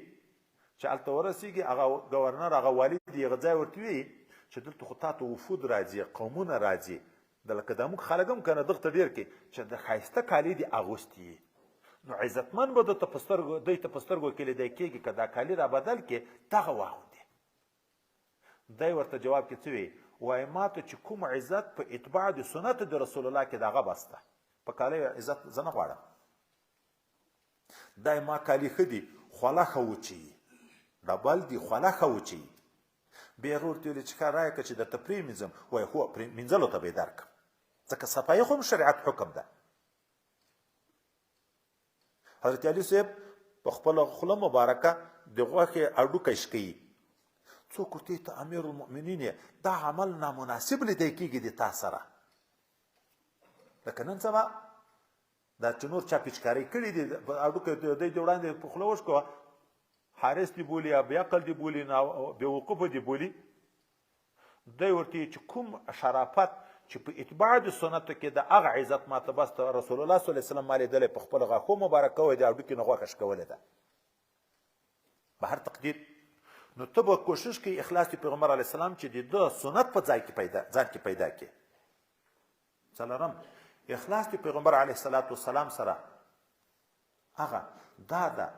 چې هلته ورسېږي، هغه ګورنر هغه والي د یغه ځای ورته وایي چې دلته خو تا ته وفود راځي، قومونه راځي، لکه دا موږ خلک هم که نه دغه ته ډېر کې چې د ښایسته کالي دې اغوستي، نو عزتمن به دوی ته په سترګو کې لیدی کېږي که دا کالي را بدل کې دغه واغوندې. دی ورته جواب کې څه وایي؟ وایي ما ته چې کوم عزت په اتباع د سنت د رسول الله کې د هغه بس ده په کالیو عزت زه نه غواړم دا ما کالي ښه دي خوله ښه وچوي ډبل دي خوله ښه وچوي بیا هغه ورته ویلې چې ښه رایه که چې درته پرېمینځم وایي هو مینځلو ته به یې درکړم ځکه صفایي خو هم شریعت حکم ده حضرت علي صاحب په خپله خوله مبارکه د غوښې هډوکی شکوي څوک ورته ته امیر المؤمنین یې دا عمل نامناسب لیدی کېږي د تا سره لکه نن سبا دا چې نور چا پیچکارۍ کړي دي هډوکی دی د وړاندې په خوله وشکوه حارس دی بولي یا بېعقل دی بولي بېوقوفه دی بولي دی ورته چې کوم شرافت چې په اتباع د سنتو کې د هغه عزت ماته بس رسول الله صلی الله علیه وسلم ما لیدلی په خپلو غاښو مبارکه وایي د هډوکي نه غوښه شکولې ده به هر تقدیر نو ته به کوشش کوي اخلاص د پیغمبر علیه السلام چې د ده سنت په ځان کې پیدا کړي څلورم اخلاص د پیغمبر علیه السلام سره هغه دا ده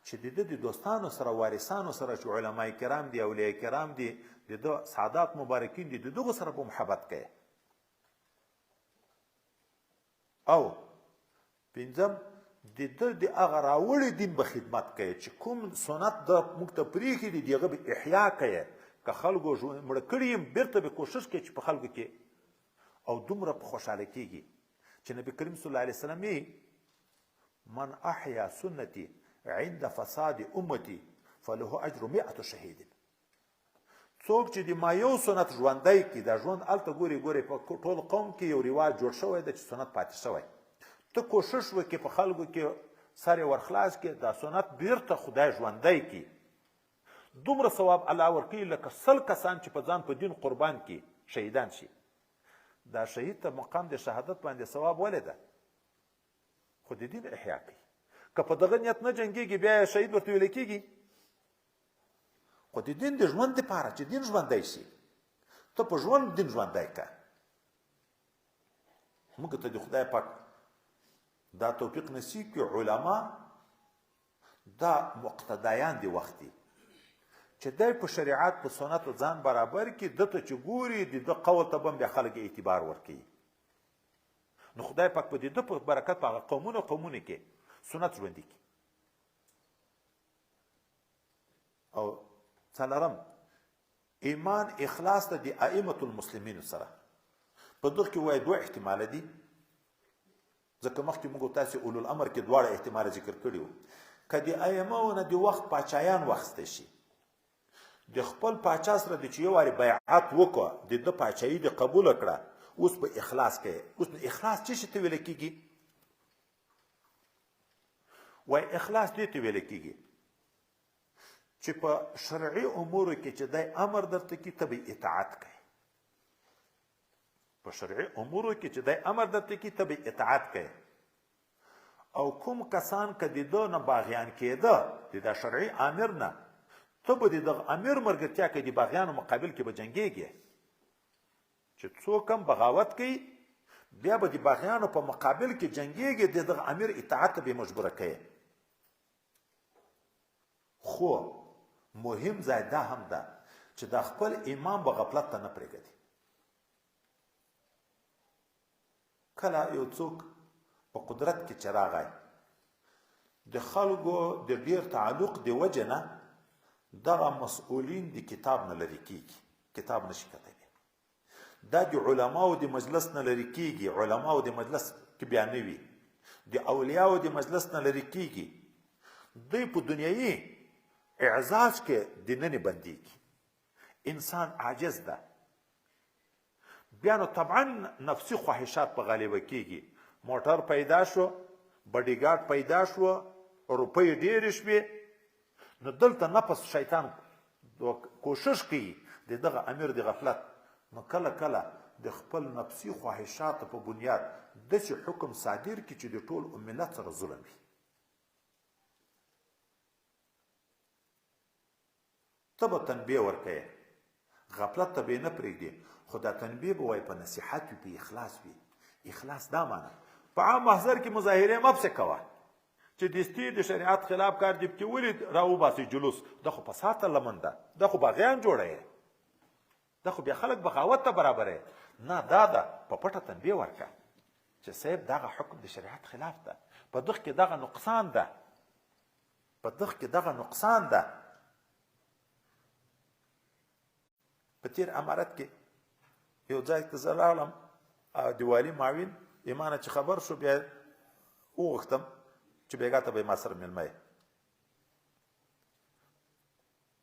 چې د ده د دوستانو سره وارثانو سره چې علما کرام دي اولیاء کرام دي د ده سعادات مبارکین دي د دغو سره به محبت کوي او پنځم د ده د هغه راوړي دین به خدمت کوي چې کوم سنت د موږ ته پرېښي دي د هغه به احیا کوي که خلکو مړه کړي یم بېرته به کوشش کوي چې په خلکو کې او دومره په خوشحاله کېږي چې نبي کریم صلی الله علیه وسلم من احیا سنتي عند فساد امتي فله اجر 100 شهید څوک چې د ما یو سنت ژوندی کړي دا ژوند هلته ګورې په ټول قوم کې یو رواج جوړ شوی ده چې سنت پاتې شوی ته کوشش وکړې په خلکو کې سر یې ورخلاص کړي دا سنت بیرته خدای ژوندی کړي دومره ثواب الله ورکوي لکه 100 کسان چې په ځان په دین قربان کړي شهیدان شي دا شهید ته مقام د شهادت باندې ثواب ولې ده خو د دین احیا کوي که په دغه نیت نه جنګېږي بیا شهید ورته ویلی کېږي خو د دین د ژوند دپاره چې دین ژوندی شي ته په ژوند دین ژوندی که موږ ته د خدای پاک دا توفیق نصیب کړي علما دا مقتدیان دی وخت دي چې دی په شریعت په سنتو ځان برابر کړي ده ته چې ګوري د ده قول ته به هم بیا خلک اعتبار ورکوي نو خدای پاک په د ده په برکت په هغه قومونو کې سنت ژوندي کړي او څلورم ایمان اخلاص ته د ائمة المسلمینو سره په دغه کې وایي دوه احتماله دي ځکه مخکې موږ تاسې اولو الامر کې دواړه احتماله ذکر کړي وو که د ائمو نه د وخت پاچایان واخیستی شي د خپل پاچا سره د چې یو وارې بیعت وکړه د ده پاچایي دې قبوله کړه اوس به اخلاص کوي اوس نو اخلاص څه شي ته ویلی کېږي وایي اخلاص دې ته ویلی کېږي چې په شرعي امورو کې چې دی امر درته کړي ته به اطاعت کوي په شرعي امورو کې چې دی امر درته کړي ته به اطاعت کوي او کوم کسان که د ده نه باغیان کېده د دا شرعي امر نه ته به د دغه امیر ملګرتیا کوي د باغیانو مقابل کې به جنګېږي چې څوک هم بغاوت کوي بیا به د باغیانو په مقابل کې جنګېږي د دغه امیر اطاعت ته به یې مجبوره کوي خو مهم ځای دا هم ده چې دا خپل امام به غفلت ته نه پرېږدي کله یو څوک په قدرت کې چې راغی د خلکو د ډېر تعلق د وجې نه دغه مسؤلین د کتاب نه لرې کېږي کتاب نشي کتلی دا د علماو د مجلس نه لرې کېږي علماو د مجلس کې بیا نه وي د اولیاو د مجلس نه لرې کېږي دوی په دنیایي اعزاز کې دننه بنديږي انسان عاجز ده بیا نو طبعا نفسي خواهشات په غالبه کېږي موټر پیدا شو بډیګارد پیدا شو روپۍ ډېرې شوې نو دلته نفس شیطان کوشش کوي د دغه امیر د غفلت نو کله کله د خپل نفسي خواهشاتو په بنیاد داسې حکم صادر کړي چې د ټول ملت سره ظلم وي ته به تنبیه ورکوې غفلت ته به یې نه پرېږدې خو دا تنبیه به وایي په نصیحت وي په اخلاص وي اخلاص دا معنی په عام محضر کې مظاهرې مه پسې کوه چې دستي د شریعت خلاف کار دی پکې ولې راوباسئ جلوس دا خو فساد ته لمن ده دا خو باغیان جوړوي دا خو بیا خلک بغاوت ته برابره. نه، دا ده په پټه تنبیه ورکړه چې صاحب دغه حکم د شریعت خلاف ده، په دغه کې دغه نقصان ده، په دغه کې دغه نقصان ده. په تیر امارت کې یو ځای ته زه راغلم، د والي معاون ایمانه چې خبر شو، بیا وغوښتم چې بیګا ته به ما سره میلمه یې.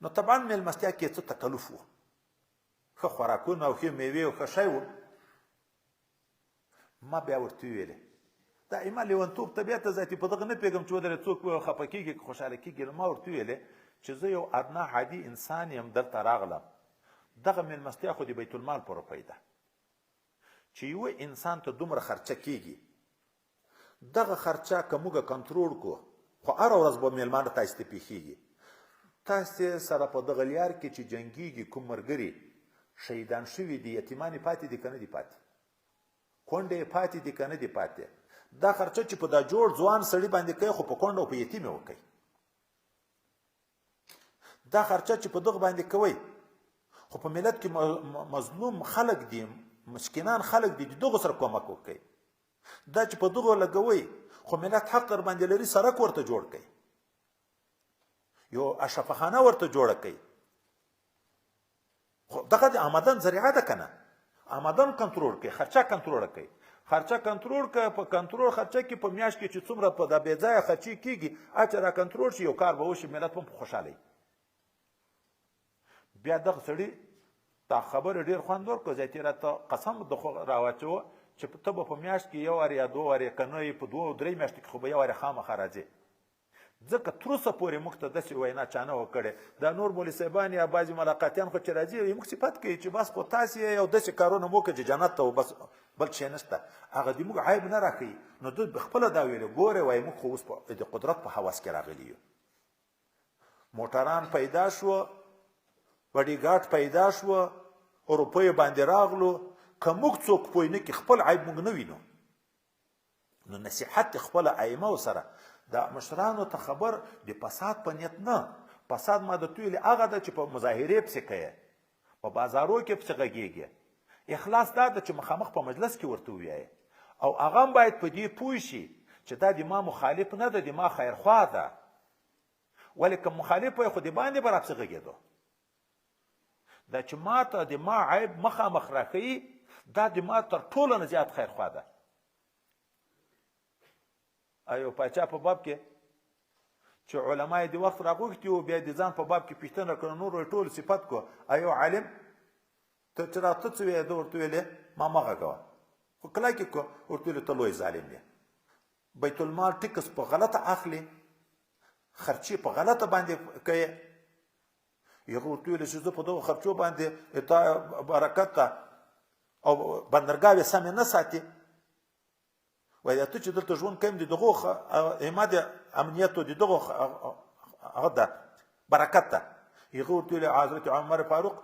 نو طبعا میلمستیا کې څه تکلف و، ښه خوراکونه او ښې میوې او ښه شی و. ما بیا ورته وویلې دا ایما لیونتوب طبیعت ذاتي په دغه نه پوهېږم چې ودرې څوک خفه کېږي که خوشحاله کېږي. نو ما ورته وویلې چې زه یو ادنا عادي انسان یم، دلته راغلم، دغه میلمستیا خو د بیت المال په روپۍ ده، چې یوه انسان ته دومره خرچه کېږي، دغه خرچه که موږ کنټرول کړو، خو هره ورځ به میلمانه تاسې ته پېښېږي. تاسې سره په دغه لیار کې چې جنګېږي کوم ملګري شهیدان شوي دي، یتیمان یې پاتې دي که نه دي پاتې، کونډې یې پاتې دي که نه دي پاتې، دا خرچه چې په دا جوړ ځوان سړي باندې کوي خو په کونډه او په یتیم یې وکوي. دا خرچه چې په دغه باندې کوئ خو په ملت کې مظلوم خلک دي، مسکینان خلک دي، د دغو سره کومک وکړئ. دا چې په دغو لګوئ خو ملت حق در باندې لري، سړک ورته جوړ کړئ، یو اشرفخانه ورته جوړه کړئ. خو دغه د آمدن ذریعه ده که نه؟ آمدن کنټرول کړئ، خرچه کنټرول کړئ. خرچه کنټرول کړه، په کنټرول خرچه کې په میاشت کې چې څومره په دا بې ځایه خرچې کېږي چې را کنټرول شي، یو کار به وشي، ملت هم خوشحاله. بیا دغه سړي تا خبره ډېر خوند ورکړ، زیاتې راته قسم راواچوه چې ته به په میاشت کې یو وار یا دوه وارې که نه په دوه درې میاشتو کې خو به یو وارې خامخا راځې. ځکه تر اوسه پورې موږ ته داسې وینا چا نه وه کړې. دا نور مولي صاحبان یا بعضې ملاقاتیان خو چې راځي موږ صفت کوي چې بس خو تاسې یو داسې کارونه مو وکړه چې جنت ته بس بل شی نشته، هغه د موږ عیب نه راښیي. نو دوی خپله دا ویلې ګورې وایي موږ خو اوس د قدرت په هوس کې راغلي یو، موټران پیدا شوه، بډیګارډ پیدا شوه، اروپیو باندې راغلو. که موږ څوک پوه نه کړي خپل عیب موږ نه وینو. نو نصیحت خپله ائمه سره د مشرانو ته خبر د فساد په نیت نه. فساد ما درته ویلې هغه ده چې په مظاهرې پسې کوې، په بازارو کې پسې غږېږي. اخلاص دا ده چې مخامخ په مجلس کې ورته ووایې، او هغه هم باید په دې پوه شي چې دا د ما مخالف نه ده، د ما خیرخوا ده. ولې که مخالف وی خو د باندې به راپسې غږېدو. دا چې ما ته د ما عیب مخامخ راښیي، دا د ما تر ټولو نه زیات خیرخوا ده. ایو پاچا په باب کې چې علما یې د وخت راغوښتي وو، بیا د ځان په باب کې پوښتنه کړه، نور ټول صفت کو. ایو عالم ته چې راته څه ویې؟ ده ورته ویلې ما مه غږوه، خو کلک یې کړه، ورته ویلې ته لوی ظالم یې، بیت المال ټکس په غلطه اخلي، خرچې په غلطه باندې کوي. هغه ورته ویلې چې زه په دغو خرچو باندې تا برکت ته او بندرګاه یې سمې نه ساتي. وایي ته چې دلته ژوند کوم د دغو ایما د امنیت او د دغو هغه ده برکت ته. هغه ورته ویلې حضرت عمر فاروق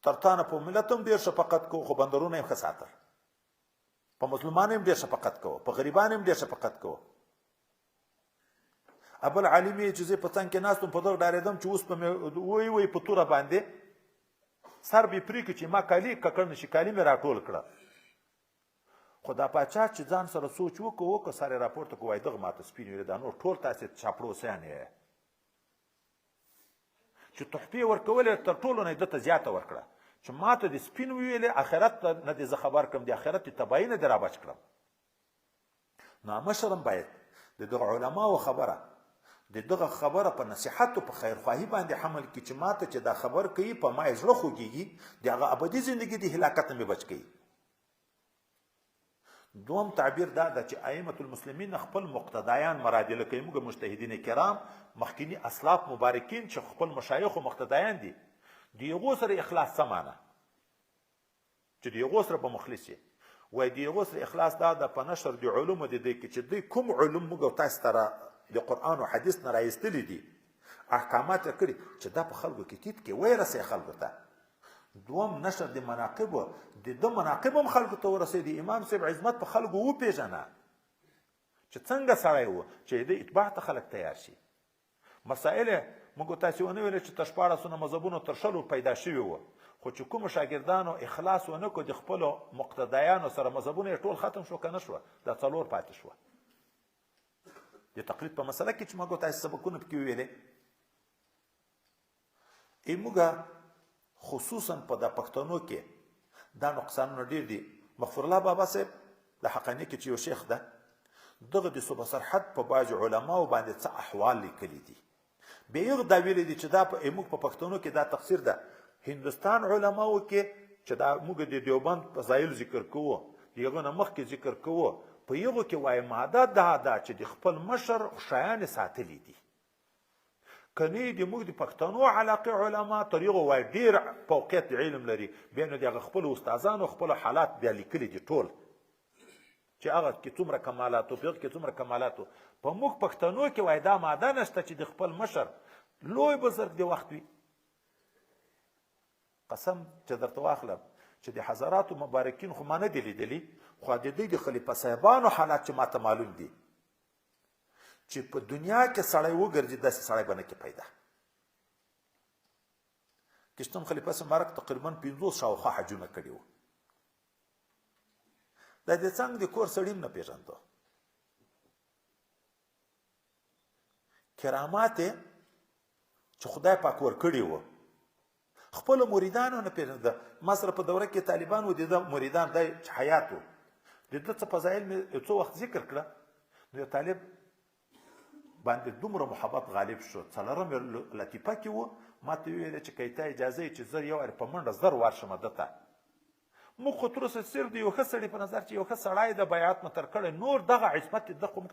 تر تا نه په ملت هم ډېر شفقت کوو، خو بندرونه یې ښه ساتل، په مظلومانو هم ډېر شفقت کوو، په غریبانو هم ډېر شفقت کوو. ابل عالم یې چې زه په څنګ کې ناست وم، په دغه ډارېدم چې اوس به مې وایي په توره باندې سر به یې پرې کړي چې ما کالي ککړ نه شي، کالي مې راټول کړه. خو دا پاچا چې ځان سره سوچ وکړه سر یې راپورته کړه، وایي دغه ماته سپین ویلې دا نور ټول تاسې چاپړوسیان یې، چې تحفې ورکولې تر ټولو نه یې ده ته زیاته ورکړه چې ما ته د سپین ویلې آخرت نه دې زه خبر کړم، د آخرت د تباهي نه دې رابچ کړم. نو مشر هم باید د دغه علماو خبره د دغه خبره په نصیحت او په خیرخواهي باندې حمل کړي چې ما ته چې دا خبر کوي په ما یې زړه خوږېږي، د هغه ابدي زندګي د هلاکت نه مې بچ کوي. دوم تعبیر دا ده چې ائمة المسلمین خپل مقتدیان مرادله کوي. موږ مجتهدین کرام مخکینی اسلاف مبارکین چې خپل مشایخ او مقتدیان دي، د هغو سره اخلاص څه معنی چې د هغو سره به مخلص یې. وایي د هغو سره اخلاص دا ده په نشر د علومو د دې کې چې دوی کوم علوم موږ تاسو ته د قرآن او حدیث نه رایستلي دي، احکامات یې کړي چې دا په خلکو کې ټیټ کې ویې رسوي خلکو ته. دوم نشر د مناقبو، د ده مناقب هم خلکو ته ورسوي. د امام صاحب عظمت په خلکو وپېژنه چې څنګه سړی و چې د اتباع ته خلک تیار شي. مسائل موږ تاسو ونه ویل چې تر 1400 مذهبونو تر شلو پیدا شوي وو، خو چې کوم شاګردانو اخلاص ونه کړ د خپلو مقتدیانو سره مذهبونه ټول ختم شو که نه شوه، دا 4 پاتې شوه. د تقلید په مسله کې چې موږ تاسو سبقونه پکې ویلې، موږ خصوصا په د پښتنو کې دا نقصانونه ډېر دي. مغفور الله بابا صاحب د حقاني کې چې یو شیخ ده، دغه د صوبه سرحد په بعضو علماو باندې څه احوال لیکلي دي. بیا یې دا ویلي دي چې دا موږ په پښتنو کې دا تقصیر ده. هندوستان علماو کې چې دا موږ د دیوبند فضایل ذکر کوو، د هغه نه مخکې ذکر کوو، په هغو کې وایي ماده دا ده چې د خپل مشر خوشایانې ساتلي دي. که نه د موږ د پښتنو علاقې علما تر هغو وایي ډېر فوقیت علم لري، بیا نو د هغه خپلو استادانو خپلو حالات بیا لیکلي دي ټول، چې هغه کې څومره کمالات و، په هغه کې څومره کمالات و. په موږ پښتنو کې وایي دا ماده نشته چې د خپل مشر لوی بزرګ د وخت وي. قسم چې درته واخلم چې د حضراتو مبارکین خو ما نه دي لیدلي، خو د دوی د خلیفه صاحبانو حالات چې ماته معلوم دي، چې په دنیا کې سړی وګرځي داسې سړی به نه کې پیدا. کشتم خلیفه صاحب مبارک تقریبا 50 شاوخوا حجونه کړي وو. دا د څنګه د کور سړی نه پیژنده، کرامات چې خدای پاک ورکړي وو، خپل مریدانو نه پیژنده. ما سره په دوره کې طالبان و، د مریدان د حیات و، د ده څه فضایل مې څو وخت ذکر کړه. د طالب باندې دومره محبت غالب شو، څلورم لطیفه کې و، ما ته ویل چې که ته اجازه یې چې زه یو په منډه زر ورشم ده ته. موږ خو تر اوسه صرف د یو ښه سړي په نظر چې یو ښه سړی د بیعت متر کړی، نور دغه عصمت د خو موږ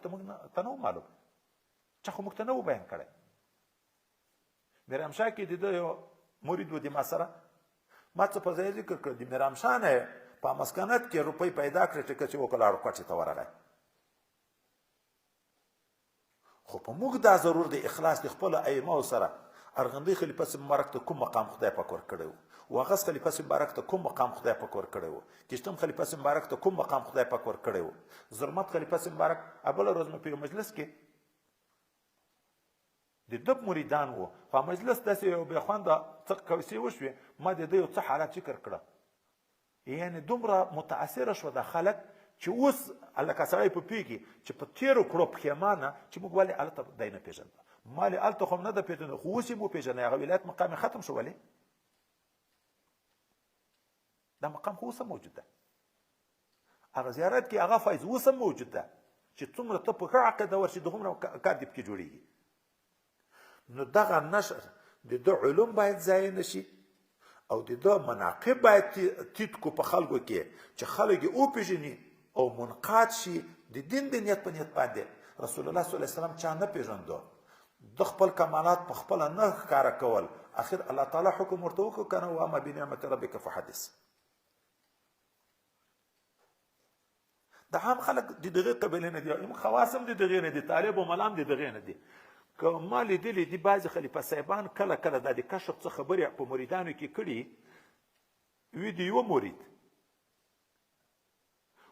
ته نه و معلوم، چا خو موږ ته نه و بیان کړی. میرامشاه کې د ده یو مرید و د ما سره، ما څه په ځای ذکر کړ، د میرامشاه نه په مسکنت کې روپۍ پیدا کړې، ټکه چې وکړه کوټې ته ورغی. خو په موږ دا ضرور د اخلاص د خپلو ائمهو سره. ارغندی خلیفه صاحب مبارک ته کوم مقام خدای پاک ورکړی و، واغس خلیفه صاحب مبارک ته کوم مقام خدای پاک ورکړی و، کشتم خلیفه صاحب مبارک ته کوم مقام خدای پاک ورکړی و. زرمت خلیفه صاحب مبارک بله ورځ مې په یو مجلس کې د ده مریدان وو، خو مجلس داسې یو بې خونده څه کوسې وشوې، ما د ده یو څه حالات ذکر کړه. یعنې دومره متاثره شوه دا خلک چې اوس لکه سړی په پوهېږي چې په تېرو کړو پښیمانه چې موږ ولې هلته دی نه پېژنده، ما لې هلته خو هم نه ده پېژنده، خو اوس یې مو پېژنئ. هغه ولایت مقام یې ختم شو. ولې دا مقام خو اوس هم موجود ده، هغه زیارت کې هغه فایض اوس هم موجود ده، چې څومره ته په ښه عقیده ورشي دغومره کار دې پکې جوړېږي. نو دغه نشر د ده علوم باید ضایع نشي، او د ده مناقب باید تیت کو په خلکو کې، چې خلک یې وپېژني او منقاد شي د دین د نیت په نیت باندې. رسول الله صلی الله علیه وسلم چا نه پېژنده، د خپل کمالات په خپله نه ښکاره کول. اخر الله تعالی حکم ورته وکړو که نه، واما بنعمت ربک فحدث. د عام خلک د دغې قبیلې نه دي، خواص هم د دغې نه دي، طالب و ملا هم د دغې نه دي. که ما لیدلي دي بعضې خلیفه صاحبان کله کله دا د کشف څه خبرې په مریدانو کې کړي وي، د یوه مرید،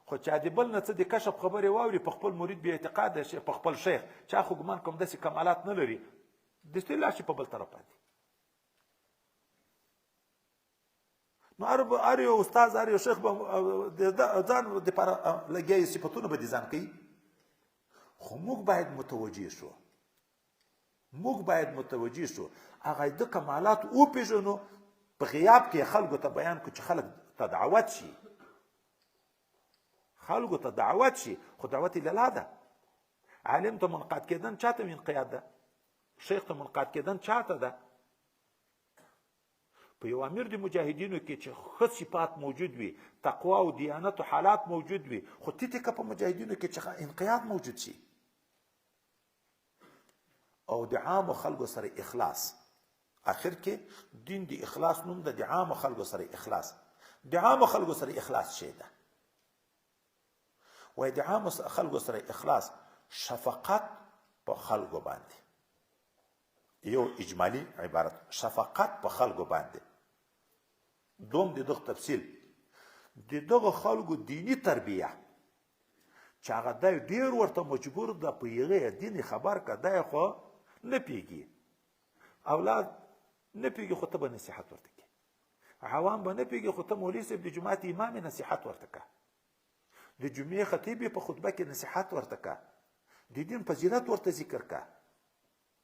خو چې د بل نه څه د کشف خبرې واوري، په خپل مرید بې اعتقاده شي، په خپل شیخ چا خو ګمان کوم داسې کمالات نه لري، دستې لاړ شي په بل طرف باندې. نو هر یو استاد هر یو شیخ به ځان دپاره لګیا صفتونه به د ځان کوي. خو موږ باید متوجه شو، موږ باید متوجه شو، هغه د کمالات وپېژنو، په غیاب کې خلکو ته بیان کړو چې خلک ته دعوت شي، خلکو ته دعوت شي. خو دعوت لله ده. عالم ته منقاد کېدن چاته انقیاد ده، شیخ ته منقاد کېدن چاته ده. په یو امیر د مجاهدینو کې چې ښه صفات موجود وي، تقوا او دیانت او حالات موجود وي، خو تیته که په مجاهدینو کې چې انقیاد موجود شي او د عامو خلکو سره اخلاص. آخر کې دین د اخلاص نوم ده، د عامو خلکو سره اخلاص. د عامو خلکو سره اخلاص شی ده، وای د عامو خلکو سره اخلاص شفقت په خلکو باندې. یو اجمالی عبارت شفقت په خلکو باندې. دوم د دغه تفصیل د دغه خلکو دینی تربیه چې هغه دی ډېر ورته مجبور ده په هغې دیني خبر که دی خو نه پیږي، اولاد نه پیږي خو ته به نصیحت ورته کوي، عوام به نه پیږي خو ته مولوي صاحب د جومات امام نصیحت ورته کوه، د جمعې خطیب په خطبه کې نصیحت ورته کوه، د دین فضیلت ورته ذکر کوه،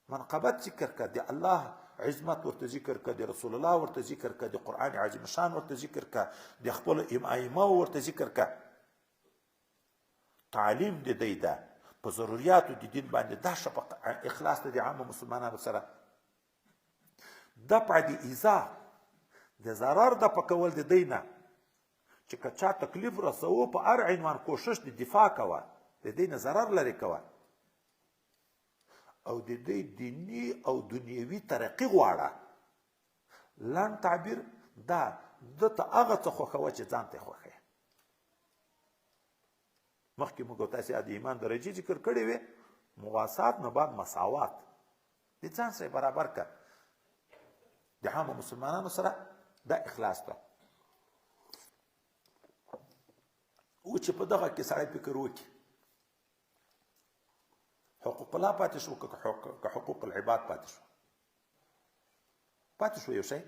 منقبت ذکر کوه، د الله عظمت ورته ذکر کوه، د رسول الله ورته ذکر کوه، د قرآن عظیم شان ورته ذکر کوه، د خپل ائمه ورته ذکر کوه. تعلیم د دی ده په ضرورياتو د دین باندې دا شفق اخلاص د عامه مسلمانانو سره دفع د ایذا د ضرر د پکول د دی نه چې که چا تکلیف رسوو په هر عنوان کوشش د دفاع کوه، د دی نه ضرر لرې کوه او د دی دیني او دنیوي ترقي غواړه. لنډ تعبیر دا ده ته هغه څه خوښوه چې ځان ته یې خوښوي. مخکې موږ تاسې د ایمان درجې ذکر کړې وې، مواسات نه بعد مساوات، د ځان سره برابر که د عامو مسلمانانو سره دا اخلاص ده. او چې په دغه کې سړی فکر وکړي حقوق الله پاتې شو که حقوق العباد پاتې شو یو شی،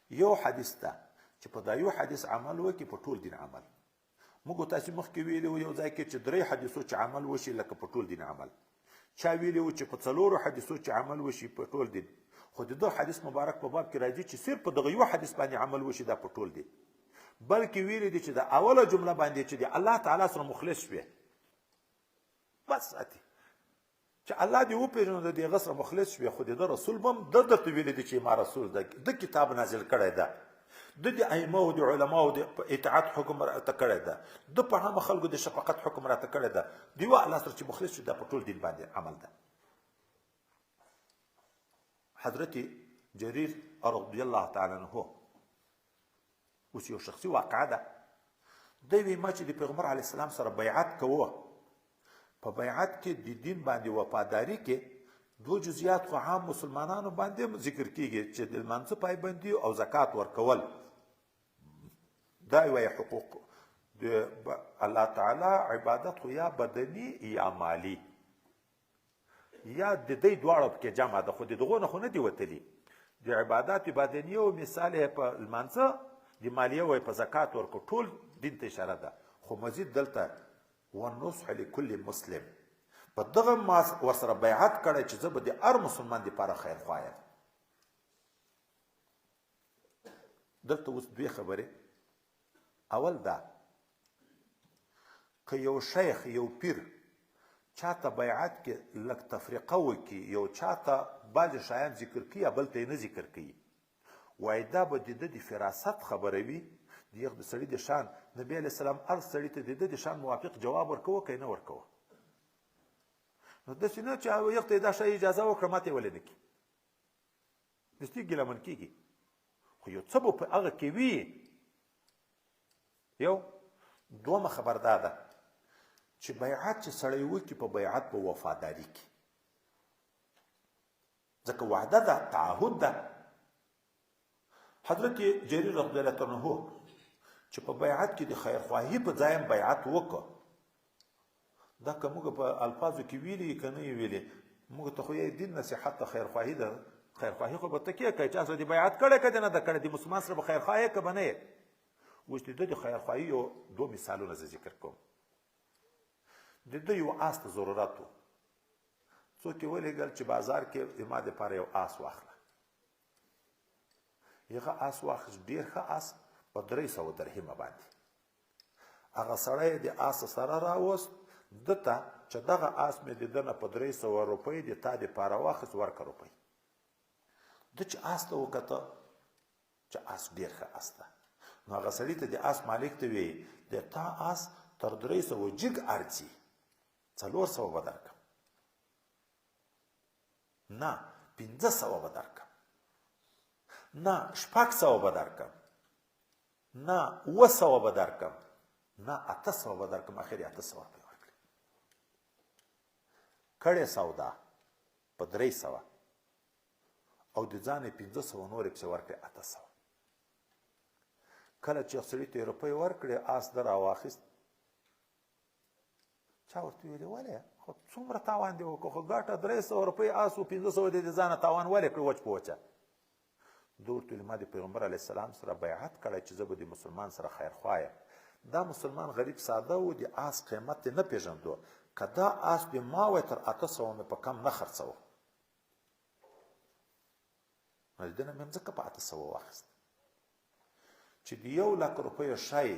یو حدیث ده چې په دا یو حدیث عمل وکړي په ټول دین عمل. موږ تاسې مخکې ویلي وو یو ځای کې چې 3 حدیثو چې عمل وشي لکه په ټول دین عمل، چا ویلي وو چې په 4 حدیثو چې عمل وشي په ټول دین، خو د دغه حدیث مبارک په باب کې راځي چې صرف په دغه یو حدیث باندې عمل وشي دا په ټول دین، بلکې ویلي دي چې د اوله جمله باندې چې د الله تعالی سره مخلص شوې بس اتي چې الله دې وپېژنو د دې غسر مخلص شوې، خو د رسول بم درته ویلي دي چې ما رسول ده د کتاب نازل کړی ده، د دې ائمه او د علماو د اطاعت حکم راته کړی ده، د په عامه خلکو د شفقت حکم راته کړی ده، د یوه الله سره چې مخلص شو دا په ټول دین باندې عمل ده. حضرت جریر رضی الله تعالی عنه اوس یو شخصي واقعه ده، دی وی ما چې د پیغمبر علیه السلام سره بیعت کوه، په بیعت کې د دین باندې وفاداری کې 2 جزئیات خو عام مسلمانانو باندې ذکر کیږي چې د لمانځه پایبندي او زکات ورکول، دا یو حقوق د الله تعالی عبادت خو یا بدني یا مالی یا د دې دواړو کې جمع ده، خو د دغو نه خو نه دي وتلي، د عبادت بدني او مثال په لمانځه د مالیه وای په زکات ورکو ټول دین ته اشاره ده. خو مزید دلته والنصح لكل مسلم په دغه ما ورسره بیعت کړی چې زه به د هر مسلمان دپاره خیر خوا یم. دلته اوس 2 خبرې. اول دا که یو شیخ یو پیر چاته بیعت کې لږ تفریقه وکړي، یو چاته بعضې شیان ذکر کړي یا بل ته یې نه ذکر کوي، وایي دا به د ده د فراست خبره وي، د یو د سړي د شان. نبي علیه السلام هر سړي ته د ده د شان موافق جواب ورکوه که یې نه ورکوه. نو داسې نه چې یو ته یې دا شی اجازه وکړه ما ته یې ولې نه کړي، دستي ګیلمن کېږي. خو یو څه به په هغه کې وي. یو دومه خبر دا ده چې بیعت چې سړی وکړي په بیعت په وفاداري کې، ځکه وعده ده، تعهد ده. حضرت جریر رضی الله عنه چې په بیعت کې د خیرخواهي په ځای بیعت وکړه، دا که موږ په الفاظو کې ویلي که نه یې ویلي، موږ ته خو یې دین نصیحت ته خیرخواهي ده. خیرخواهي خو به ته کیه کوې، چا سره دې بیعت کړی که دې نه ده کړی، د مسلمان سره به خیرخواهي که به نه یې. اوس د ده د خیرخواهي یو 2 مثالونه زه ذکر کوم. د ده یو آس ته ضرورت و، څوک یې ولېږل چې بازار کې زما دپاره یو آس واخله. هغه آس واخیست، ډېر ښه آس، په 300 درهمه باندې. هغه سړی د آس سره راوست، ده ته چې دغه آس مې د ده نه په 300 روپۍ د تا دپاره واخیست، ورکه روپۍ. ده چې آس ته وکته چې آس ډېر ښه آس ده، نو هغه سړي ته د آس مالک ته ویې د تا آس تر 300 جګ ارځي، 400 به درکړم، نه 500 به درکړم، نه 600 به درکړم، نه 700 به درکړم، نه 800 به درکړم. اخر یې 800 روپۍ ورکړې. کړې سودا په 300 او د ځان یې 500 نورې پسې ورکړې 800. کله چې سړي ته یې روپۍ ورکړې، آس ده راواخیست، چا ورته ویلې ولې خو څومره تاوان دې وکړو خو ګټه 300 روپۍ آس و 500 دې د ځانه تاوان ولې کړې وچ په وچه ده ورته ویلې ما د پیغمبر علیه السلام سره بیعت کړی چې زه به د مسلمان سره خیرخوا یم دا مسلمان غریب ساده و د آس قیمت یې نه پېژندو که دا آس دې ما وی تر 800 مې په کم نه خرڅوه نو د ده نه مې ځکه په 800 واخیست چې د 1,00,000 روپیو شی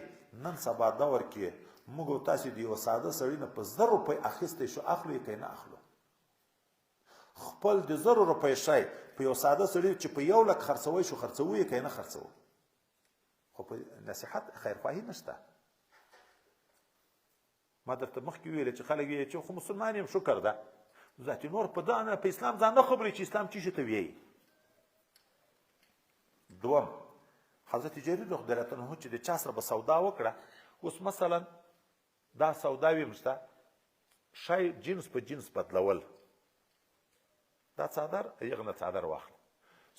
نن سبا دور کې موږ او تاسې د یو ساده سړي نه په 1000 روپۍ اخیستی شو اخلو یې که نه اخلو خپل د 1000 روپۍ شی په یو ساده سړي چې په 1,00,000 خرڅوی شو خرڅوو یې که نه خرڅوو خو په نصیحت خیرخواهي نشته ما درته مخکې ویلې چې خلک یې چې خو مسلمان یم شکر ده ذاتي نور په ده په اسلام ځان نه خبرې چې اسلام څه شي ته ویایي دوم حضرت جریر رضی الله عنه چې د چا سره به سودا وکړه اوس مثلا دا سودا وي مشته شی جنس په جنس بدلول دا څادر یغه نه څادر واخله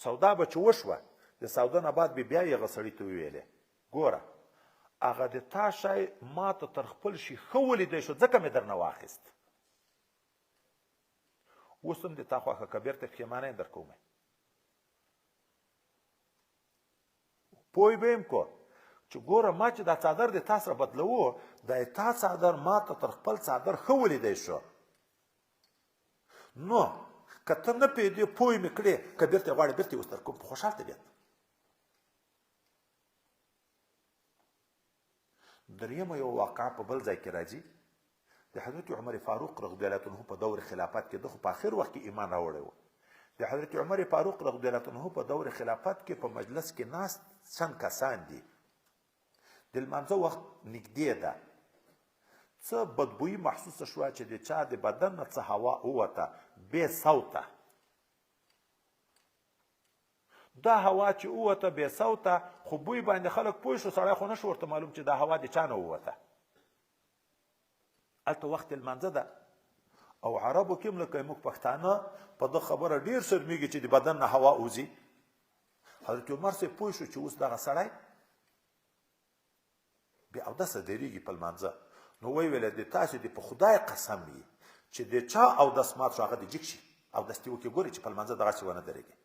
سودا به چې وشوه د سودا نه بعد بیا یغه سړي ته ویلې ګوره هغه د تا شی ما ته تر خپل شي ښه ولیدی شو ځکه مې درنه واخیست اوس هم د تا خوښه که بیرته پښیمانه یې در کومه پوی به یم کو چې ګوره ما چې دا څادر د تا سره بدلوو دا تا څادر ما ته تر خپل څادر ښه ولیدی شو نو که ته نه پوهېدې پوی مې کړې که بیرته غواړې بیرته یې اوس در کوم په خوشحال طبیعت دریمه یو واقعه په بل ځای کې راځي د حضرت عمر فاروق رضی الله عنه په دور خلافت کې ده خو په آخر وخت کې ایمان راوړی و د حضرت عمر فاروق رضی الله عنه په دور خلافت کې په مجلس کې ناست چند کسان دي د لمانځه وخت نږدې ده څه بدبویي محسوسه شوه چې د چا د بدن نه څه هوا ووته بې صوته دا هوا چې ووته بې صوته خو بوی باندې خلک پوه شو سړی خو نه شو ورته معلوم چې دا هوا د چا نه ووته هلته وخت لمانځه ده او عربو کې هم لکه موږ پښتانه په ده خبره ډېر شرمېږي چې د بدن نه هوا وځي حضرت عمر صاحب پوه شو چې اوس دغه سړی بې اودسه درېږي په لمانځه نو ویې ویله د تاسې د په خدای قسم وي چې د چا اودس مات شو هغه د جګ شي اودس دې وکړي ګوري چې په لمانځه دغسې ونه درېږي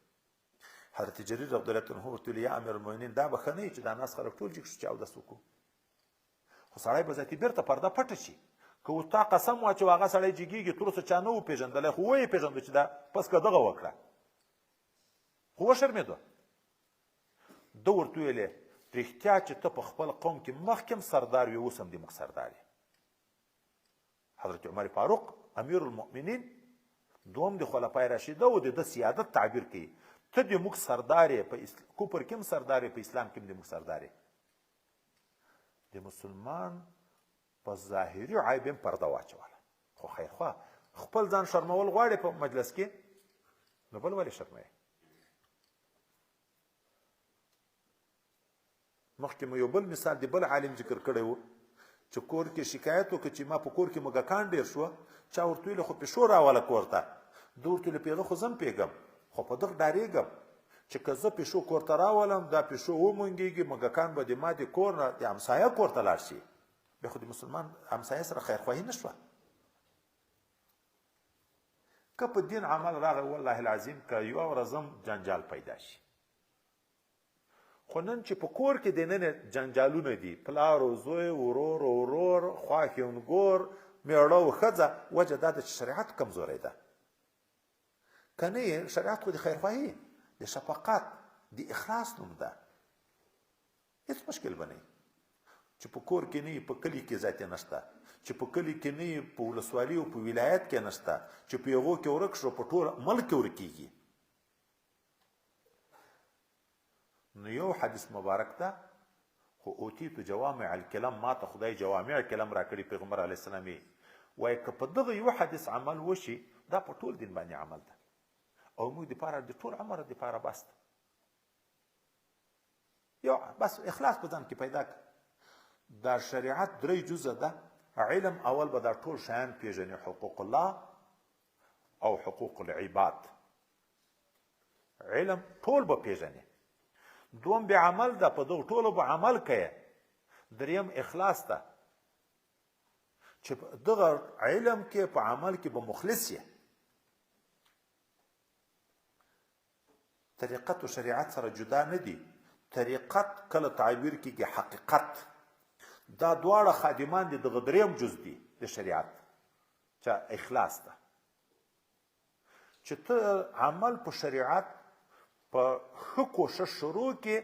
حضرت جریر رضی الله عنه ورته ویل یا امیر المؤمنین دا به ښه نه وي چې دا ناس خلک ټول جګ شو چې اودس وکړو خو سړی به ذاتي بیرته پرده پټه شي که اوس تا قسم واچو هغه سړی جګېږي تر اوسه چا نه و پېژندلی خو ویې پېژنده چې دا پس که دغه وکړه خو وشرمېدو ده ورته ویلې رښتیا چې ته په خپل قوم کې مخکې هم سردار وي اوس هم د موږ سردار یې حضرت عمر فاروق امیر المؤمنین دوم د خلفای راشده و د ده سیادت تعبیر کوي ته د موږ سردار یې په کفر کې هم سردار یې په اسلام کې هم د موږ سردار یې د مسلمان په ظاهري عیب هم پرده واچوله خو خیرخوا خپل ځان شرمول غواړې په مجلس کې نو بل ولې شرموې مخکې مو یو بل مثال د بل عالم ذکر کړی و چې کور کې شکایت وکړه چې ما په کور کې موږکان ډېر شوه چا ورته ویله خو پیشو راوله کور ته ده ورته ویله پیغه خو زه هم پیږم خو په دغه ډارېږم چې که زه پیشو کور ته راولم دا پیشو ومونګېږي موږکان به د ما د کور نه د همسایه کور ته لاړ شي بیا خو د مسلمان همسایه سره خیرخواهي نه شوه که په دین عمل راغی والله العظیم که یوه ورځ هم جنجال پیدا شي خو نن چې په کور کې دننه جنجالونه دي پلار و زوی ورور ورور خواښندګور میړه و ښځه وجه دا ده چې شریعت کمزوری ده که نه یې شریعت خو د خیرخواهي د شفقت د اخلاص نوم ده هېڅ مشکل به نه چې په کور کې نه په کلي کې ذاتي نشته چې په کلي کې نه په ولسوالي او په ولایت کې نشته چې په هغو کې ورک شو په ټول ملک کې ورکېږي نو یو حدیث مبارک ده خو اوتیتو جوامع الکلم ما ته خدای جوامع الکلم را کړي پیغمبر علیه السلام یې وایي که په دغه یو حدیث عمل وشي دا په ټول دین باندې عمل ده او موږ دپاره د ټول عمر دپاره بس ده یو بس اخلاص په ځان کې پیدا کړه دا شریعت 3 جزه ده علم اول به دا ټول شیان پیژني حقوق الله او حقوق العباد علم ټول به پیژني دوم به عمل ده په دغه ټولو به عمل کوي دریم اخلاص ده چې دغه علم کې په عمل کې به مخلص یې. طریقت او شریعت سره جدا نه دي. طریقت کله تعبیر کېږي حقیقت، دا دواړه خادمان دي دغه دریم جز دي د شریعت چې اخلاص ده. چې ته عمل په شریعت په ښه کوشش شروع کې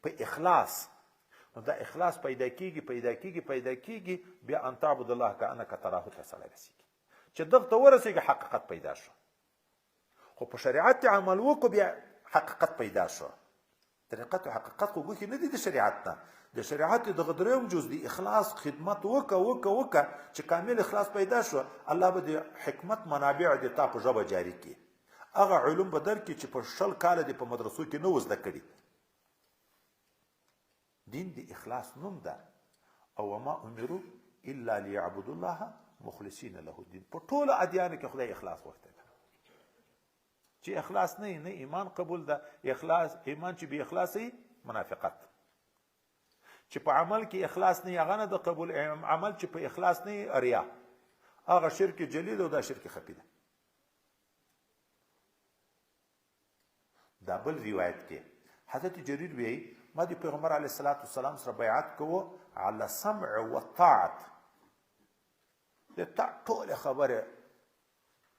په اخلاص، نو دا اخلاص پیدا کېږي بیا ان تعبد الله کأنک تراه ته سړی رسېږي چې دغه ته ورسېږي حقیقت پیدا شو. خو په شریعت عمل وکړو بیا حقیقت پیدا شو. طریقت او حقیقت خو ګوښې نه دي د شریعت نه. د شریعت دغه دریم جز دی اخلاص، خدمت وکړه چې کامل اخلاص پیدا شو، الله به د حکمت منابع د تا په ژبه جاری کړي. هغه علوم به درکړي چې په 20 کاله دې په مدرسو کې نه و زده کړي. دین د اخلاص نوم ده. او وما امروا الا ليعبدوا الله مخلصین له الدین. په ټولو ادیانو کې خدای اخلاص غوښتی ده. چې اخلاص نه ایمان قبول ده. اخلاص ایمان چې بې اخلاص منافقت. چې په عمل کې اخلاص نه هغه نه د قبول عمل چې په اخلاص نه ریا، هغه شرک جلیل او دا شرک خفي ده. دا بل روایت کې حضرت جریر وی ما د پیغمبر علیه الصلاۃ والسلام سره بیعت کوو علی السمع والطاعت. د ټول خبره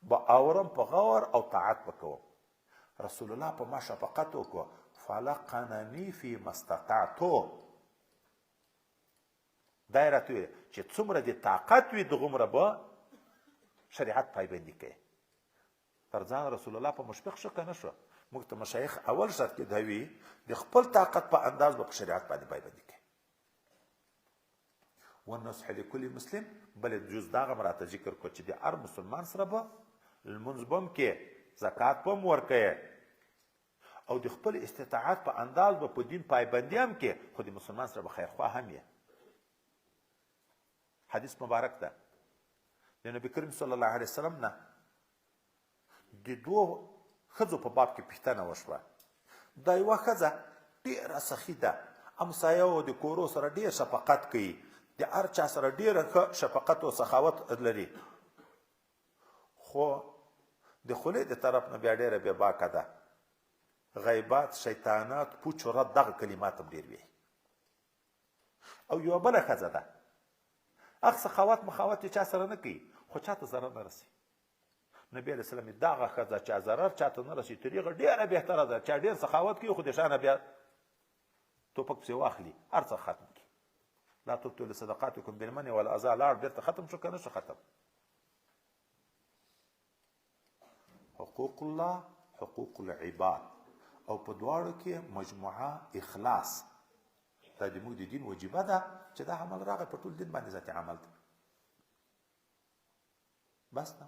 با اورم په غور او طاعت وکوم. رسول الله په ما شفقت وکړو فلقننی فی ما استطعتو. دا راته ویل چې څومره د طاقت وي دغومره به شریعت پایبندي کوي. تر ځان رسول الله په مشفق شو که نه شو. موږ ته مشایخ اول شرط کې دا وي د خپل طاقت په انداز به په شریعت باندې پایبندي کوي. والنصح لكل مسلم بل جز داغه مراته ذکر کو چې د هر مسلمان سره به لمونځ بم کې، زکات بم ورکوي او د خپل استطاعت په انداز به په دین پایبندي هم کې، خو د مسلمان سره به خیرخواه هم یې. حدیث مبارک ده د نبی کریم صلی الله علیه وسلم نه د دوه ښځو په باب کې پوښتنه وشوه. دا یوه ښځه ډېره سخي ده، همسایهو د کورو سره ډېر شفقت کوي، د هر چا سره ډېره ښه شفقت او سخاوت لري، خو د خولې د طرف نه بیا ډېره بې باکه ده. غیبات، شیطانات، پوچ و رد دغه کلمات هم ډېر وي. او یوه بله ښځه ده هغه سخاوت مخاوت چا سره نه کوي، خو چاته ضرر نه رسي. نبی علیه السلام دغه ښځه چې ضرر چاته نه رسي تر هغه ډېره بهتره ده. چا ډېر سخاوت کوي خو د شانه بیا ټوپک پسې واخلي، هر څه ختم کړي. لا تبطلوا صدقاتکم بالمن والاذى. لاړ بېرته ختم شو که نه شو ختم. حقوق الله، حقوق العباد، او په دواړو کې مجموعه اخلاص. دا د موږ د دین وجیبه ده چې دا عمل راغی په ټول دین باندې ذاتي عمل ده. بس ده.